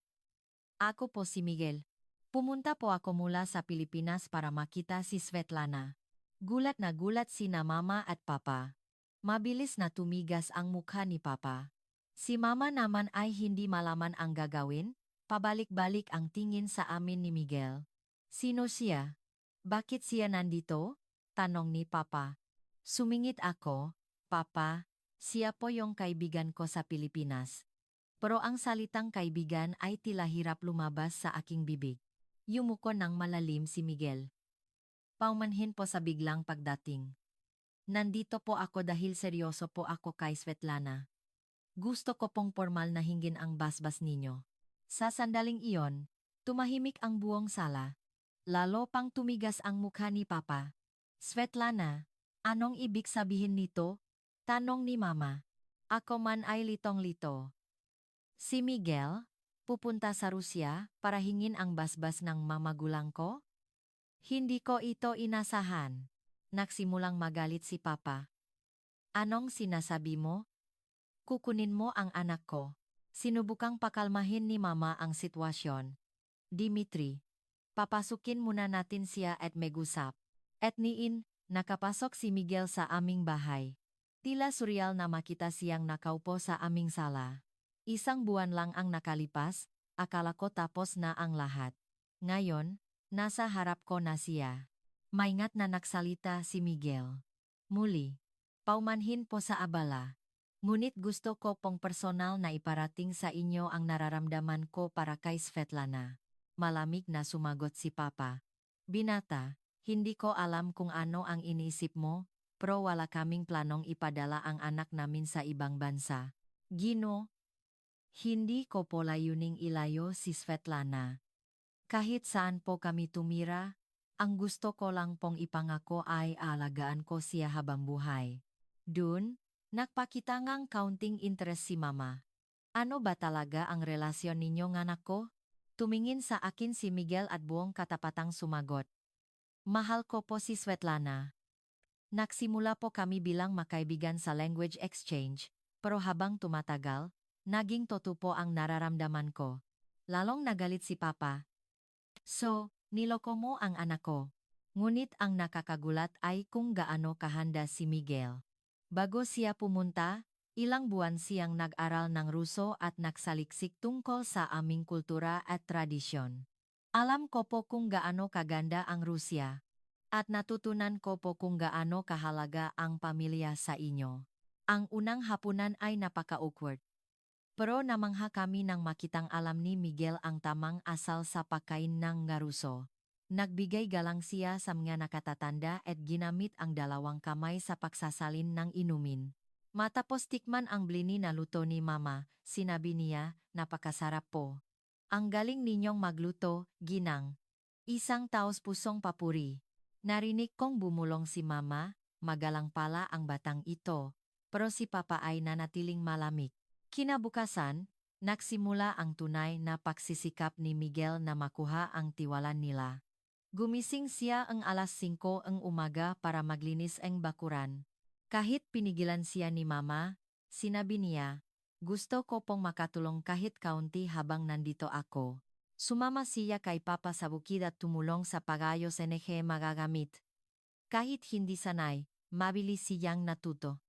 Ako po si Miguel. Pumunta po ako mula sa Pilipinas para makita si Svetlana. Gulat na gulat sina Mama at Papa. Mabilis na tumigas ang mukha ni Papa. Si Mama naman ay hindi malaman ang gagawin, pabalik-balik ang tingin sa amin ni Miguel. Sino siya? Bakit siya nandito? Tanong ni Papa. Sumingit ako, Papa, siya po yung kaibigan ko sa Pilipinas. Pero ang salitang kaibigan ay tila hirap lumabas sa aking bibig. Yumuko ng malalim si Miguel. Paumanhin po sa biglang pagdating. Nandito po ako dahil seryoso po ako kay Svetlana. Gusto ko pong formal na hinggin ang basbas ninyo. Sa sandaling iyon, tumahimik ang buong sala. Lalo pang tumigas ang mukha ni Papa. Svetlana, anong ibig sabihin nito? Tanong ni Mama. Ako man ay litong-lito. Si Miguel, pupunta sa Rusya para hingin ang basbas ng mamagulang ko? Hindi ko ito inasahan. Nagsimulang magalit si Papa. Anong sinasabi mo? Kukunin mo ang anak ko. Sinubukang pakalmahin ni Mama ang sitwasyon. Dimitri, papasukin muna natin siya at megusap. At niin, nakapasok si Miguel sa aming bahay. Tila surreal na makita siyang nakaupo sa aming sala. 1 buwan lang ang nakalipas, akala ko tapos na ang lahat. Ngayon, nasa harap ko na siya. Maingat na nagsalita si Miguel. Muli, paumanhin po sa abala. Ngunit gusto ko pong personal na iparating sa inyo ang nararamdaman ko para kay Svetlana. Malamig na sumagot si Papa. Binata, hindi ko alam kung ano ang iniisip mo, pero wala kaming planong ipadala ang anak namin sa ibang bansa. Gino, hindi ko po layuning ilayo si Svetlana. Kahit saan po kami tumira, ang gusto ko lang pong ipangako ay alagaan ko siya habang buhay. Dun, nagpakita ngang counting interest si Mama. Ano ba talaga ang relasyon ninyo ng anak ko? Tumingin sa akin si Miguel at buong katapatang sumagot. Mahal ko po si Svetlana. Nagsimula po kami bilang makaibigan sa language exchange, pero habang tumatagal, Naging totoo po ang nararamdaman ko. Lalong nagalit si Papa. So, niloko mo ang anak ko. Ngunit ang nakakagulat ay kung gaano kahanda si Miguel. Bago siya pumunta, ilang buwan siyang nag-aral ng Ruso at nagsaliksik tungkol sa aming kultura at tradisyon. Alam ko po kung gaano kaganda ang Rusya. At natutunan ko po kung gaano kahalaga ang pamilya sa inyo. Ang unang hapunan ay napaka-awkward. Pero namangha kami nang makitang alam ni Miguel ang tamang asal sa pagkain ng ngaruso. Nagbigay galang siya sa mga nakatatanda at ginamit ang dalawang kamay sa pagsasalin ng inumin. Matapos tikman ang blini na luto ni Mama, sinabi niya, napakasarap po. Ang galing ninyong magluto, ginang. Isang taos-pusong papuri. Narinig kong bumulong si Mama, magalang pala ang batang ito. Pero si Papa ay nanatiling malamig. Kinabukasan, nagsimula ang tunay na pagsisikap ni Miguel na makuha ang tiwala nila. Gumising siya ang alas 5 ng umaga para maglinis ang bakuran. Kahit pinigilan siya ni Mama, sinabi niya, gusto ko pong makatulong kahit kaunti habang nandito ako. Sumama siya kay Papa sa bukid at tumulong sa pagayos NG magagamit. Kahit hindi sanay, mabilis siyang natuto.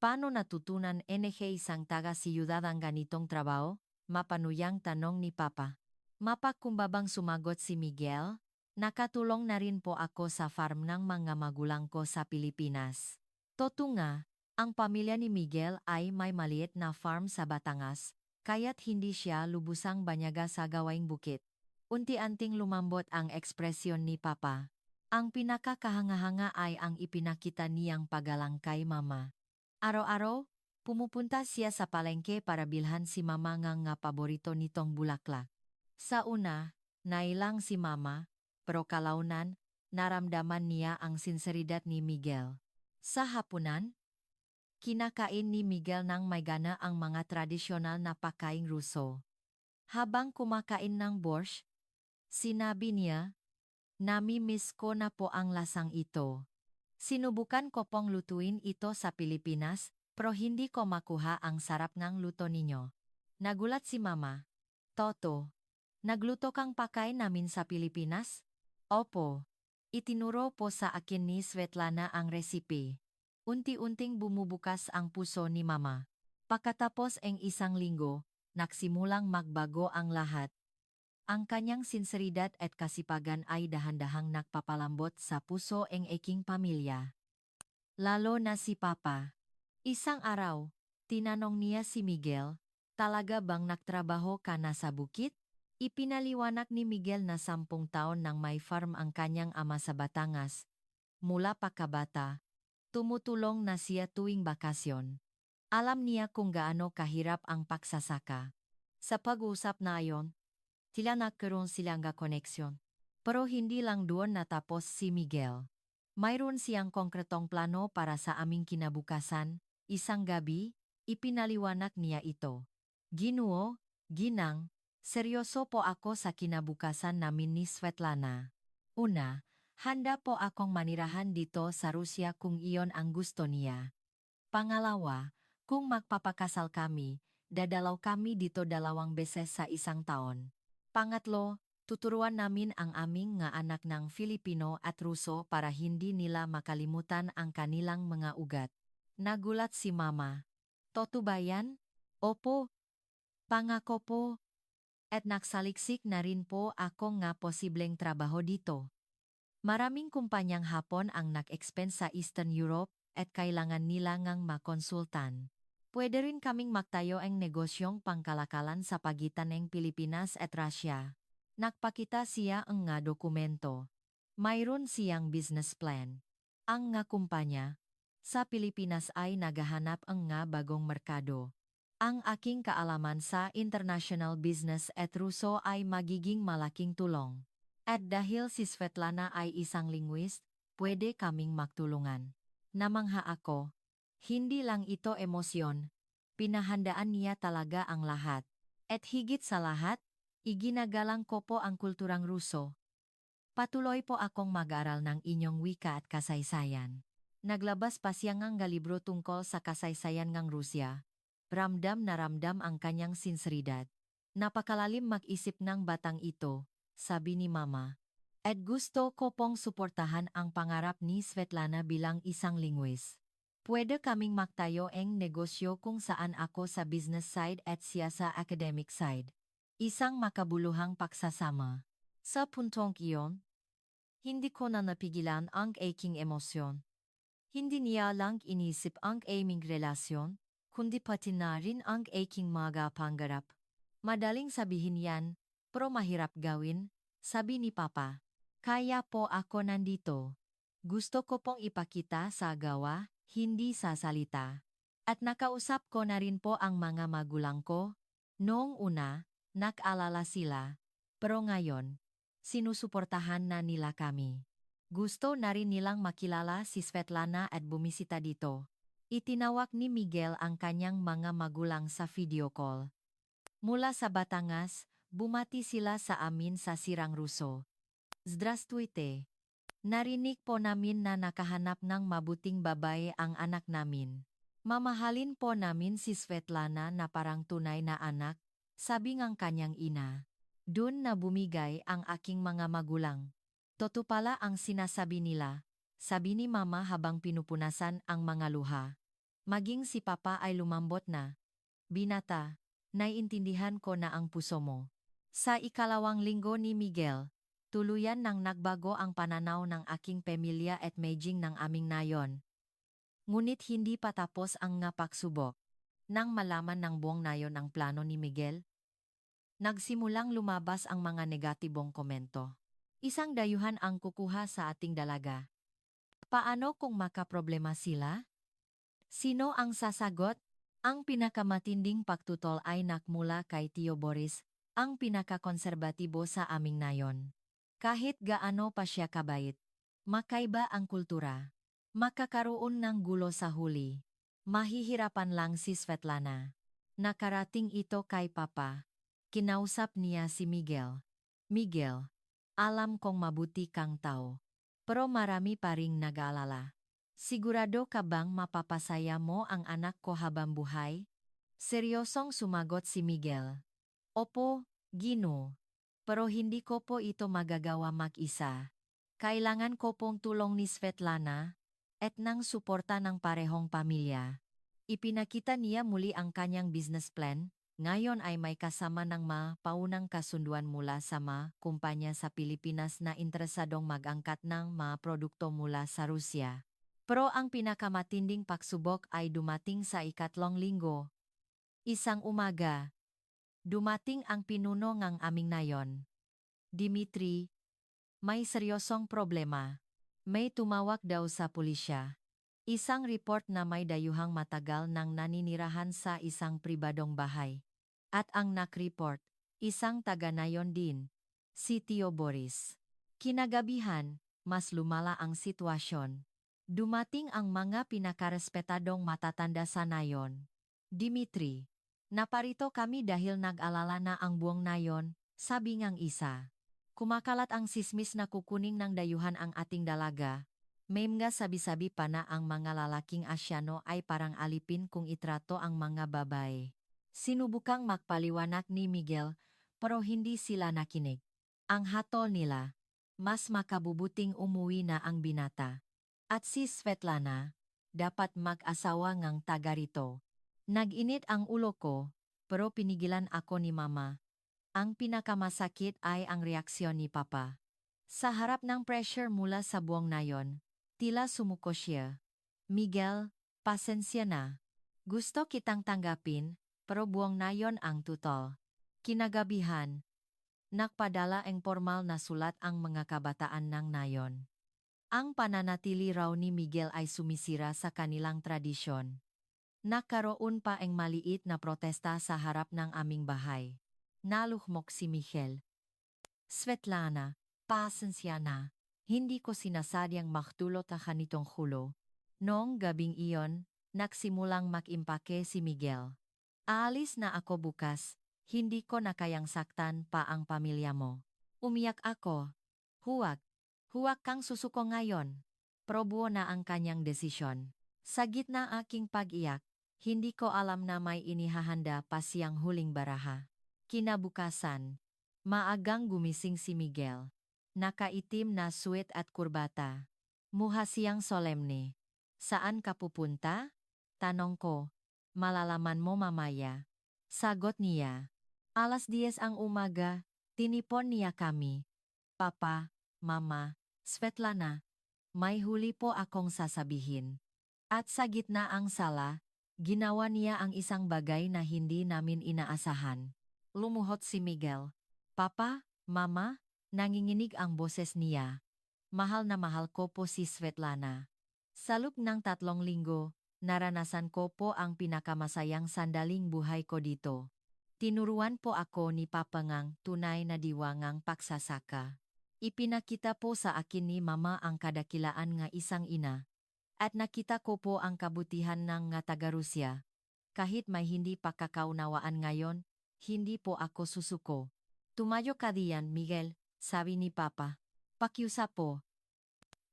Paano natutunan NG isang taga-siyudad ang ganitong trabaho? Mapanuyang tanong ni Papa. Mapakumbabang sumagot si Miguel, nakatulong na rin po ako sa farm ng mga magulang ko sa Pilipinas. Totoo nga, ang pamilya ni Miguel ay may maliit na farm sa Batangas, kaya't hindi siya lubusang banyaga sa gawaing bukit. Unti-anting lumambot ang ekspresyon ni Papa. Ang pinakakahanga-hanga ay ang ipinakita niyang paggalang kay Mama. Araw-araw, pumupunta siya sa palengke para bilhan si Mama nga paborito nitong bulaklak. Sa una, nailang si Mama, pero kalaunan, naramdaman niya ang sinseridad ni Miguel. Sa hapunan, kinakain ni Miguel ng may gana ang mga tradisyonal na pagkaing Ruso. Habang kumakain ng borscht, sinabi niya, nami-miss ko na po ang lasang ito. Sinubukan ko pong lutuin ito sa Pilipinas, pero hindi ko makuha ang sarap ng luto ninyo. Nagulat si Mama. Toto, nagluto kang pagkain namin sa Pilipinas? Opo. Itinuro po sa akin ni Svetlana ang resipe. Unti-unting bumubukas ang puso ni Mama. Pagkatapos ang isang linggo, nagsimulang magbago ang lahat. Ang kanyang sinseridad at kasipagan ay dahan-dahang nagpapalambot sa puso ng aking pamilya. Lalo na si Papa. Isang araw, tinanong niya si Miguel, talaga bang nagtrabaho ka na sa bukit? Ipinaliwanag ni Miguel na 10 taon nang may farm ang kanyang ama sa Batangas. Mula pagkabata, tumutulong na siya tuwing bakasyon. Alam niya kung gaano kahirap ang pagsasaka. Sa pag-uusap na ayon, sila nagkaroon silang koneksyon. Pero hindi lang doon natapos si Miguel. Mayroon siyang konkretong plano para sa aming kinabukasan. Isang gabi, ipinaliwanag niya ito. Ginoo, ginang, seryoso po ako sa kinabukasan namin ni Svetlana. Una, handa po akong manirahan dito sa Rusya kung iyon ang gusto niya. Pangalawa, kung magpapakasal kami, dadalaw kami dito 2 beses sa isang taon. Pangatlo, tuturuan namin ang aming nga anak ng Filipino at Ruso para hindi nila makalimutan ang kanilang mga ugat. Nagulat si Mama. Totoo ba yan? Opo. Pangako po. At nagsaliksik na rin po ako nga posibleng trabaho dito. Maraming kumpanyang Hapon ang nag-expense sa Eastern Europe at kailangan nila ngang makonsultan. Pwede rin kaming magtayo ang negosyong pangkalakalan sa pagitan ng Pilipinas at Russia. Nagpakita siya ang nga dokumento. Mayroon siyang business plan. Ang nga kumpanya sa Pilipinas ay naghahanap ang nga bagong merkado. Ang aking kaalaman sa international business at Ruso ay magiging malaking tulong. At dahil si Svetlana ay isang linguist, pwede kaming magtulungan. Namangha ako. Hindi lang ito emosyon. Pinahandaan niya talaga ang lahat. At higit sa lahat, iginagalang ko po ang kulturang Ruso. Patuloy po akong mag-aral ng inyong wika at kasaysayan. Naglabas pa siya ngang libro tungkol sa kasaysayan ng Rusya. Ramdam na ramdam ang kanyang sinseridad. Napakalalim mag-isip ng batang ito, sabi ni Mama. At gusto ko pong suportahan ang pangarap ni Svetlana bilang isang linguist. Pwede kaming magtayo ng negosyo kung saan ako sa business side at siya sa academic side. Isang makabuluhang pagsasama. Sa puntong iyon, hindi ko na napigilan ang aking emosyon. Hindi niya lang inisip ang aming relasyon, kundi pati na rin ang aking mga pangarap. Madaling sabihin yan, pero mahirap gawin, sabi ni Papa. Kaya po ako nandito. Gusto ko pong ipakita sa gawa, hindi sa salita. At nakausap ko na rin po ang mga magulang ko. Noong una, nag-alala sila. Pero ngayon, sinusuportahan na nila kami. Gusto na rin nilang makilala si Svetlana at bumisita dito. Itinawag ni Miguel ang kanyang mga magulang sa video call. Mula sa Batangas, bumati sila sa amin sa Sirang Ruso. Zdrastuyte. Narinig po namin na nakahanap ng mabuting babae ang anak namin. Mamahalin po namin si Svetlana na parang tunay na anak, sabi ng kanyang ina. Doon na bumigay ang aking mga magulang. Totoo pala ang sinasabi nila, sabi ni Mama habang pinupunasan ang mga luha. Maging si Papa ay lumambot na. Binata, naiintindihan ko na ang puso mo. Sa ikalawang linggo ni Miguel, tuluyan nang nagbago ang pananaw ng aking pamilya at maging ng aming nayon. Ngunit hindi pa tapos ang nga pagsubok. Nang malaman ng buong nayon ang plano ni Miguel, nagsimulang lumabas ang mga negatibong komento. Isang dayuhan ang kukuha sa ating dalaga. Paano kung makaproblema sila? Sino ang sasagot? Ang pinakamatinding pagtutol ay nakmula kay Tio Boris, ang pinakakonserbatibo sa aming nayon. Kahit gaano pa siya kabait, makaiba ang kultura. Makakaroon ng gulo sa huli. Mahihirapan lang si Svetlana. Nakarating ito kay Papa. Kinausap niya si Miguel. Miguel, alam kong mabuti kang tao. Pero marami pa ring nag-aalala. Sigurado ka bang mapapasaya mo ang anak ko habang buhay? Seryosong sumagot si Miguel. Opo, Gino. Pero hindi ko po ito magagawa mag-isa. Kailangan ko pong tulong ni Svetlana at ng suporta ng parehong pamilya. Ipinakita niya muli ang kanyang business plan. Ngayon ay may kasama ng paunang kasunduan mula sa kumpanya sa Pilipinas na interesadong mag-angkat ng produkto mula sa Rusya. Pero ang pinakamatinding pagsubok ay dumating sa ikatlong linggo. Isang umaga, dumating ang pinuno ng aming nayon. Dimitri, may seryosong problema. May tumawag daw sa pulisya. Isang report na may dayuhang matagal nang naninirahan sa isang pribadong bahay. At ang nakreport, isang taga-nayon din, si Tio Boris. Kinagabihan, mas lumala ang sitwasyon. Dumating ang mga pinakarespetadong matatanda sa nayon. Dimitri, naparito kami dahil nag-alala na ang buong nayon, sabi ngang isa. Kumakalat ang sismis na kukuning ng dayuhan ang ating dalaga. May mga sabi-sabi pa na ang mga lalaking Asyano ay parang alipin kung itrato ang mga babae. Sinubukang magpaliwanag ni Miguel, pero hindi sila nakinig. Ang hatol nila, mas makabubuting umuwi na ang binata. At si Svetlana, dapat mag-asawa ngang taga rito. Nag-init ang ulo ko, pero pinigilan ako ni Mama. Ang pinakamasakit ay ang reaksyon ni Papa. Sa harap ng pressure mula sa buong nayon, tila sumuko siya. Miguel, pasensya na. Gusto kitang tanggapin, pero buong nayon ang tutol. Kinagabihan, nakpadala ang formal na sulat ang mga kabataan ng nayon. Ang pananatili raw ni Miguel ay sumisira sa kanilang tradisyon. Nakaroon pa ang maliit na protesta sa harap ng aming bahay. Naluhmok si Michel. Svetlana, pasensya na. Hindi ko sinasadyang maktulot ang kanitong hulo. Noong gabing iyon, nagsimulang mag-impake si Miguel. Aalis na ako bukas, hindi ko na kayang saktan pa ang pamilya mo. Umiyak ako. Huwag kang susuko ngayon. Probuo na ang kanyang desisyon. Sa gitna aking pag-iyak, Hindi ko alam na may inihahanda pa siyang huling baraha. Kinabukasan, maagang gumising si Miguel. Nakaitim na suit at kurbata. Muha siyang solemne. Saan ka pupunta? Tanong ko. Malalaman mo mamaya. Sagot niya. 10:00 ang umaga, tinipon niya kami. Papa, Mama, Svetlana, may huli po akong sasabihin. At sa gitna ang sala, ginawa niya ang isang bagay na hindi namin inaasahan. Lumuhod si Miguel. Papa, Mama, nanginginig ang boses niya. Mahal na mahal ko po si Svetlana. Sa loob ng 3 linggo, naranasan ko po ang pinakamasayang sandaling buhay ko dito. Tinuruan po ako ni Papa ngang tunay na diwangang pagsasaka. Ipinakita po sa akin ni Mama ang kadakilaan nga isang ina. At nakita ko po ang kabutihan ng nga taga-Rusya. Kahit may hindi pa kakaunawaan ngayon, hindi po ako susuko. Tumayo ka diyan, Miguel, sabi ni Papa. Pakiusap po.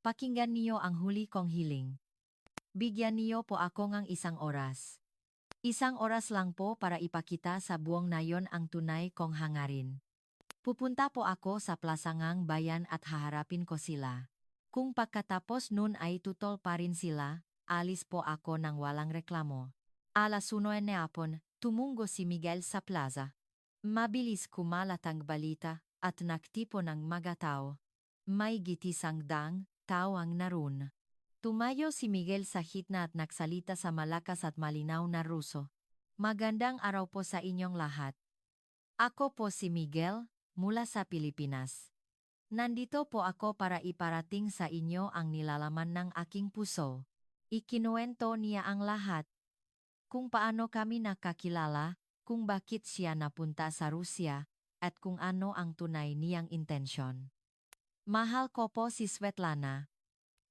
Pakinggan niyo ang huli kong hiling. Bigyan niyo po ako ng 1 oras. 1 oras lang po para ipakita sa buong nayon ang tunay kong hangarin. Pupunta po ako sa plasangang bayan at haharapin ko sila. Kung pagkatapos nun ay tutol pa rin sila, alis po ako ng walang reklamo. 1:00 hapon, tumungo si Miguel sa plaza. Mabilis kumalat ang balita at naktipo ng mga tao. May gitisang tao ang naroon. Tumayo si Miguel sa hitna at nagsalita sa malakas at malinaw na Ruso. Magandang araw po sa inyong lahat. Ako po si Miguel, mula sa Pilipinas. Nandito po ako para iparating sa inyo ang nilalaman ng aking puso. Ikinuwento niya ang lahat. Kung paano kami nakakilala, kung bakit siya napunta sa Rusya, at kung ano ang tunay niyang intensyon. Mahal ko po si Svetlana.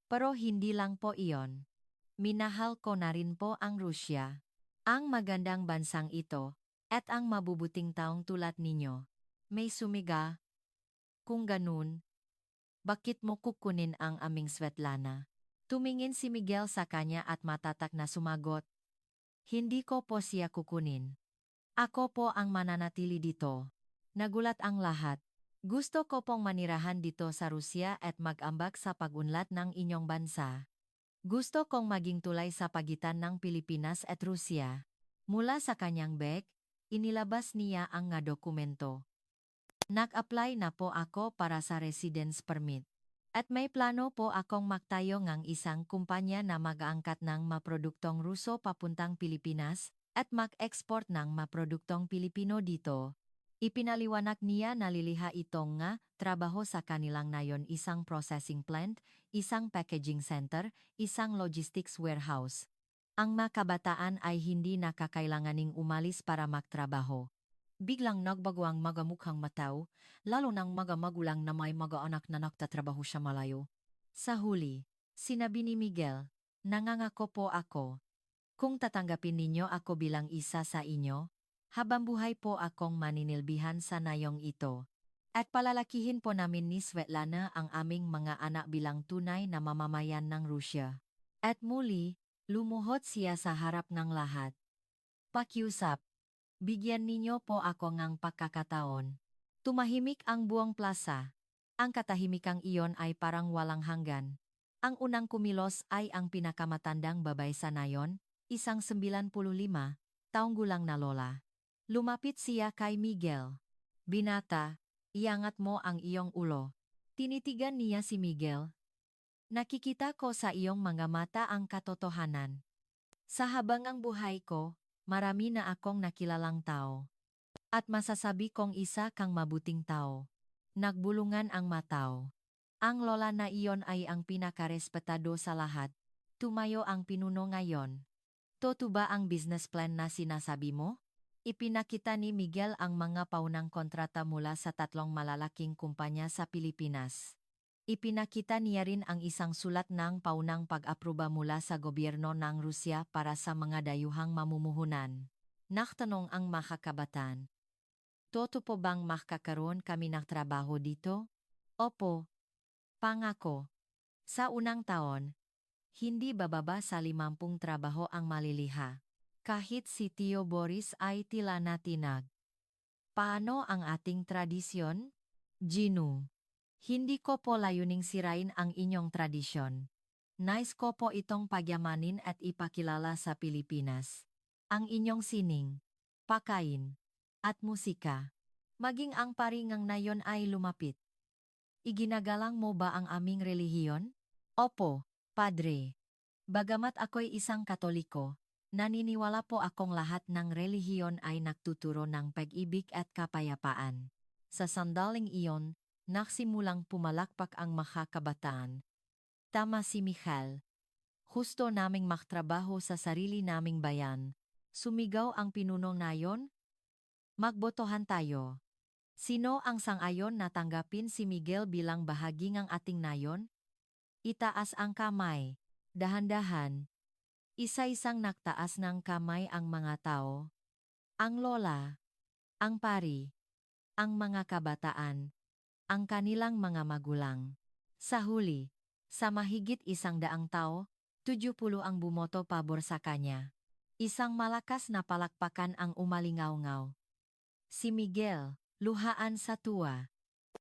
Pero hindi lang po iyon. Minahal ko na rin po ang Rusya. Ang magandang bansang ito, at ang mabubuting taong tulad ninyo. May sumiga. Kung ganun, bakit mo kukunin ang aming Svetlana? Tumingin si Miguel sa kanya at matatak na sumagot. Hindi ko po siya kukunin. Ako po ang mananatili dito. Nagulat ang lahat. Gusto ko pong manirahan dito sa Rusya at mag-ambag sa pag-unlad ng inyong bansa. Gusto kong maging tulay sa pagitan ng Pilipinas at Rusya. Mula sa kanyang bag, inilabas niya ang nga dokumento. Nag-apply na po ako para sa residence permit. At may plano po akong magtayo ng isang kumpanya na mag-aangkat ng maproduktong Ruso papuntang Pilipinas at mag-export ng maproduktong Pilipino dito. Ipinaliwanag niya na liliha itong nga trabaho sa kanilang nayon isang processing plant, isang packaging center, isang logistics warehouse. Ang mga kabataan ay hindi nakakailanganing umalis para magtrabaho. Biglang nagbago ang mga mukhang matao, lalo ng mga magulang na may mga anak na nagtatrabaho sa malayo. Sa huli, sinabi ni Miguel, nangangako po ako. Kung tatanggapin ninyo ako bilang isa sa inyo, habang buhay po akong maninilbihan sa nayong ito. At palalakihin po namin ni Svetlana ang aming mga anak bilang tunay na mamamayan ng Rusya. At muli, lumuhod siya sa harap ng lahat. Pakiusap. Bigyan ninyo po ako ng pagkakataon. Tumahimik ang buong plaza. Ang katahimikang iyon ay parang walang hanggan. Ang unang kumilos ay ang pinakamatandang babay sa nayon, isang 95 taong gulang na lola. Lumapit siya kay Miguel. Binata, iangat mo ang iyong ulo. Tinitigan niya si Miguel. Nakikita ko sa iyong mga mata ang katotohanan. Sa habangang buhay ko, marami na akong nakilalang tao. At masasabi kong isa kang mabuting tao. Nagbulungan ang matao. Ang lola na iyon ay ang pinakarespetado sa lahat. Tumayo ang pinuno ngayon. Totoo ba ang business plan na sinasabi mo? Ipinakita ni Miguel ang mga paunang kontrata mula sa 3 malalaking kumpanya sa Pilipinas. Ipinakita niya rin ang isang sulat ng paunang pag-aproba mula sa gobyerno ng Rusya para sa mga dayuhang mamumuhunan. Naktanong ang makakabataan. Totoo po bang makakaroon kami ng trabaho dito? Opo. Pangako. Sa unang taon, hindi bababa sa 50 trabaho ang maliliha. Kahit si Tio Boris ay tila natinag. Paano ang ating tradisyon? Ginu. Hindi ko po layuning sirain ang inyong tradisyon. Nais ko po itong pagyamanin at ipakilala sa Pilipinas. Ang inyong sining, pakain, at musika. Maging ang paringang na yon ay lumapit. Iginagalang mo ba ang aming relihiyon? Opo, Padre. Bagamat ako'y isang Katoliko, naniniwala po akong lahat ng relihiyon ay nagtuturo ng pag-ibig at kapayapaan. Sa sandaling iyon, nagsimulang pumalakpak ang makakabataan. Tama si Michal. Husto naming maktrabaho sa sarili naming bayan. Sumigaw ang pinuno nayon? Magbotohan tayo. Sino ang sang-ayon na tanggapin si Miguel bilang bahagi ng ating nayon? Itaas ang kamay. Dahan-dahan. Isa-isang nagtaas ng kamay ang mga tao. Ang lola, ang pari, ang mga kabataan, ang kanilang mga magulang. Sa huli, sa mahigit 100 tao, 70 ang bumoto pabor sa kanya. Isang malakas na palakpakan ang umalingaw-ngaw. Si Miguel, luhaan sa tuwa.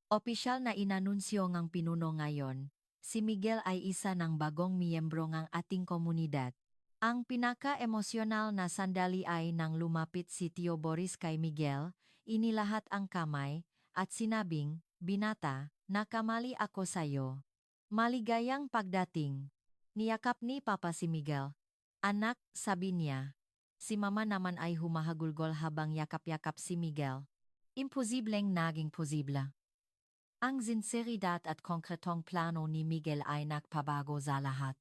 Opisyal na inanunsyo ng pinuno ngayon, si Miguel ay isa ng bagong miyembro ng ating komunidad. Ang pinaka-emosyonal na sandali ay nang lumapit si Tio Boris kay Miguel, inilahat ang kamay, at sinabing, "Binata, nakamali ako sa'yo. Maligayang pagdating." Niyakap ni Papa si Miguel. "Anak," sabi niya. Si Mama naman ay humahagulgol habang yakap-yakap si Miguel. Imposibleng naging posible. Ang sinseridad at konkretong plano ni Miguel ay nagpabago sa lahat.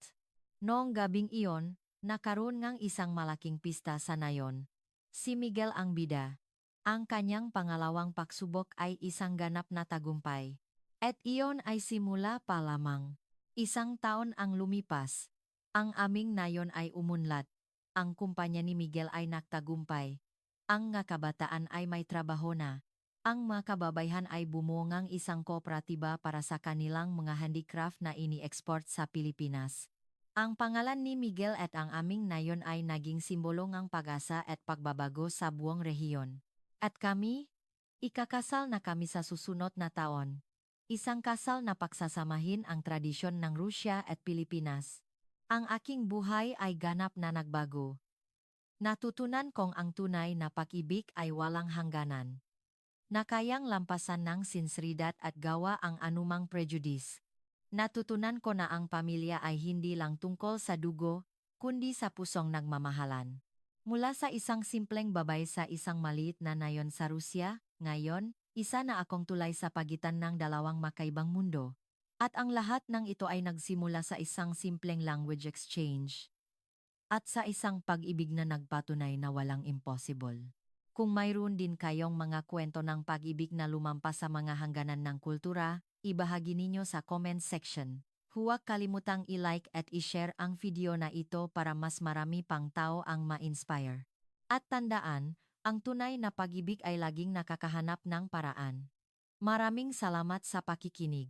Noong gabing iyon, nakaroon ngang isang malaking pista sa nayon. Si Miguel ang bida. Ang kanyang pangalawang pagsubok ay isang ganap na tagumpay. At iyon ay simula pa lamang. 1 taon ang lumipas. Ang aming nayon ay umunlad. Ang kumpanya ni Miguel ay nagtagumpay. Ang nga kabataan ay may trabaho na. Ang mga kababayan ay bumuo ng isang kooperatiba para sa kanilang mga handicraft na ini-export sa Pilipinas. Ang pangalan ni Miguel at ang aming nayon ay naging simbolo ng pag-asa at pagbabago sa buong rehiyon. At kami? Ikakasal na kami sa susunod na taon. Isang kasal na pagsasamahin ang tradisyon ng Rusya at Pilipinas. Ang aking buhay ay ganap na nagbago. Natutunan kong ang tunay na pag-ibig ay walang hangganan. Na kayang lampasan ng sinseridad at gawa ang anumang prejudice. Natutunan ko na ang pamilya ay hindi lang tungkol sa dugo, kundi sa pusong nagmamahalan. Mula sa isang simpleng babae sa isang maliit na nayon sa Rusya, ngayon, isa na akong tulay sa pagitan ng dalawang makaibang mundo. At ang lahat ng ito ay nagsimula sa isang simpleng language exchange. At sa isang pag-ibig na nagpatunay na walang impossible. Kung mayroon din kayong mga kwento ng pag-ibig na lumampas sa mga hangganan ng kultura, ibahagi ninyo sa comment section. Huwag kalimutang i-like at i-share ang video na ito para mas marami pang tao ang ma-inspire. At tandaan, ang tunay na pag-ibig ay laging nakakahanap ng paraan. Maraming salamat sa pakikinig.